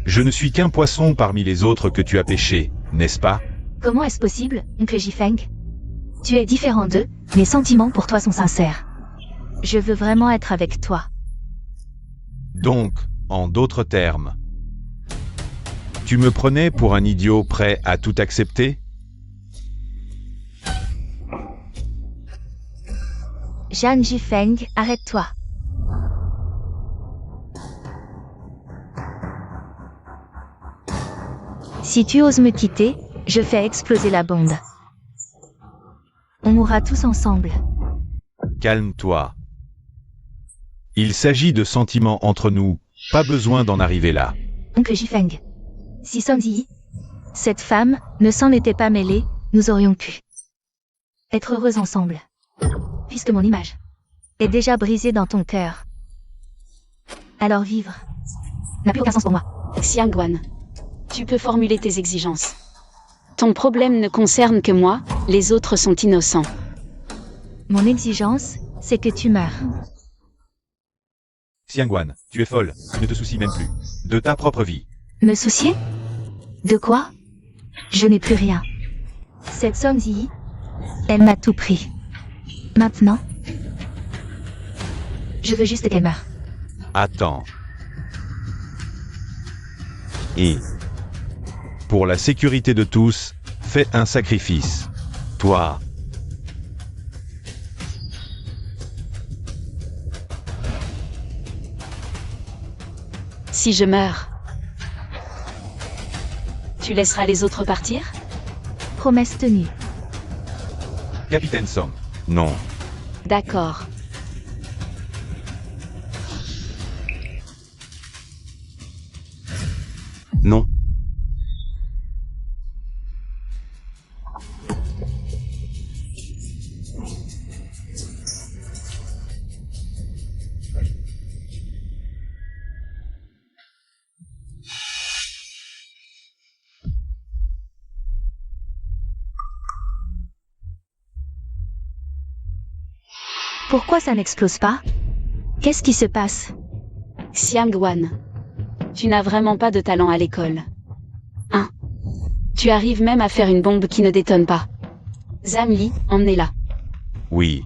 Je ne suis qu'un poisson parmi les autres que tu as pêchés, n'est-ce pas? Comment est-ce possible, Oncle Jifeng? Tu es différent d'eux, mes sentiments pour toi sont sincères. Je veux vraiment être avec toi. Donc, en d'autres termes, tu me prenais pour un idiot prêt à tout accepter? Zhang Jifeng, arrête-toi. Si tu oses me quitter, je fais exploser la bombe. On mourra tous ensemble. Calme-toi. Il s'agit de sentiments entre nous, pas besoin d'en arriver là. Oncle Jifeng. Si Sonzi, cette femme, ne s'en était pas mêlée, nous aurions pu être heureux ensemble. Puisque mon image est déjà brisée dans ton cœur. Alors vivre n'a plus aucun sens pour moi. Xiangguan, tu peux formuler tes exigences. Ton problème ne concerne que moi, les autres sont innocents. Mon exigence, c'est que tu meurs. Xiangwan, tu es folle, tu ne te soucies même plus de ta propre vie. Me soucier? De quoi? Je n'ai plus rien. Cette Song Ziyi, elle m'a tout pris. Maintenant, je veux juste qu'elle meure. Attends. Et pour la sécurité de tous, fais un sacrifice. Toi. Si je meurs, tu laisseras les autres partir? Promesse tenue. Capitaine Song. Non. D'accord. Non. Pourquoi ça n'explose pas? Qu'est-ce qui se passe? Xiangwan, tu n'as vraiment pas de talent à l'école. Hein? Tu arrives même à faire une bombe qui ne détonne pas. Zamli, emmenez-la. Oui.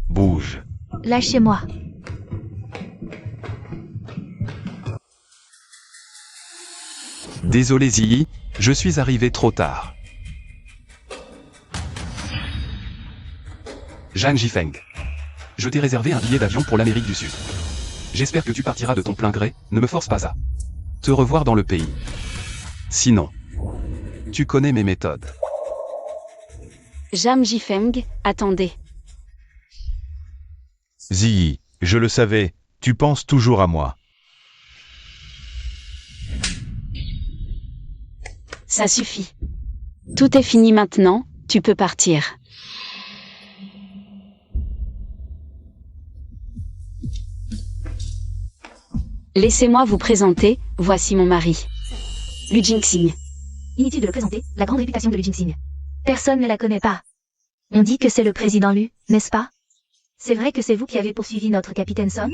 Bouge. Lâchez-moi. Désolé Ziyi, je suis arrivé trop tard. Zhang Jifeng. Je t'ai réservé un billet d'avion pour l'Amérique du Sud. J'espère que tu partiras de ton plein gré, ne me force pas à te revoir dans le pays. Sinon, tu connais mes méthodes. Zhang Jifeng, attendez. Ziyi, je le savais, tu penses toujours à moi. Ça suffit. Tout est fini maintenant, tu peux partir. Laissez-moi vous présenter, voici mon mari. Lu Jingxing. Inutile de le présenter, la grande réputation de Lu Jingxing. Personne ne la connaît pas. On dit que c'est le président Lu, n'est-ce pas? C'est vrai que c'est vous qui avez poursuivi notre capitaine Son?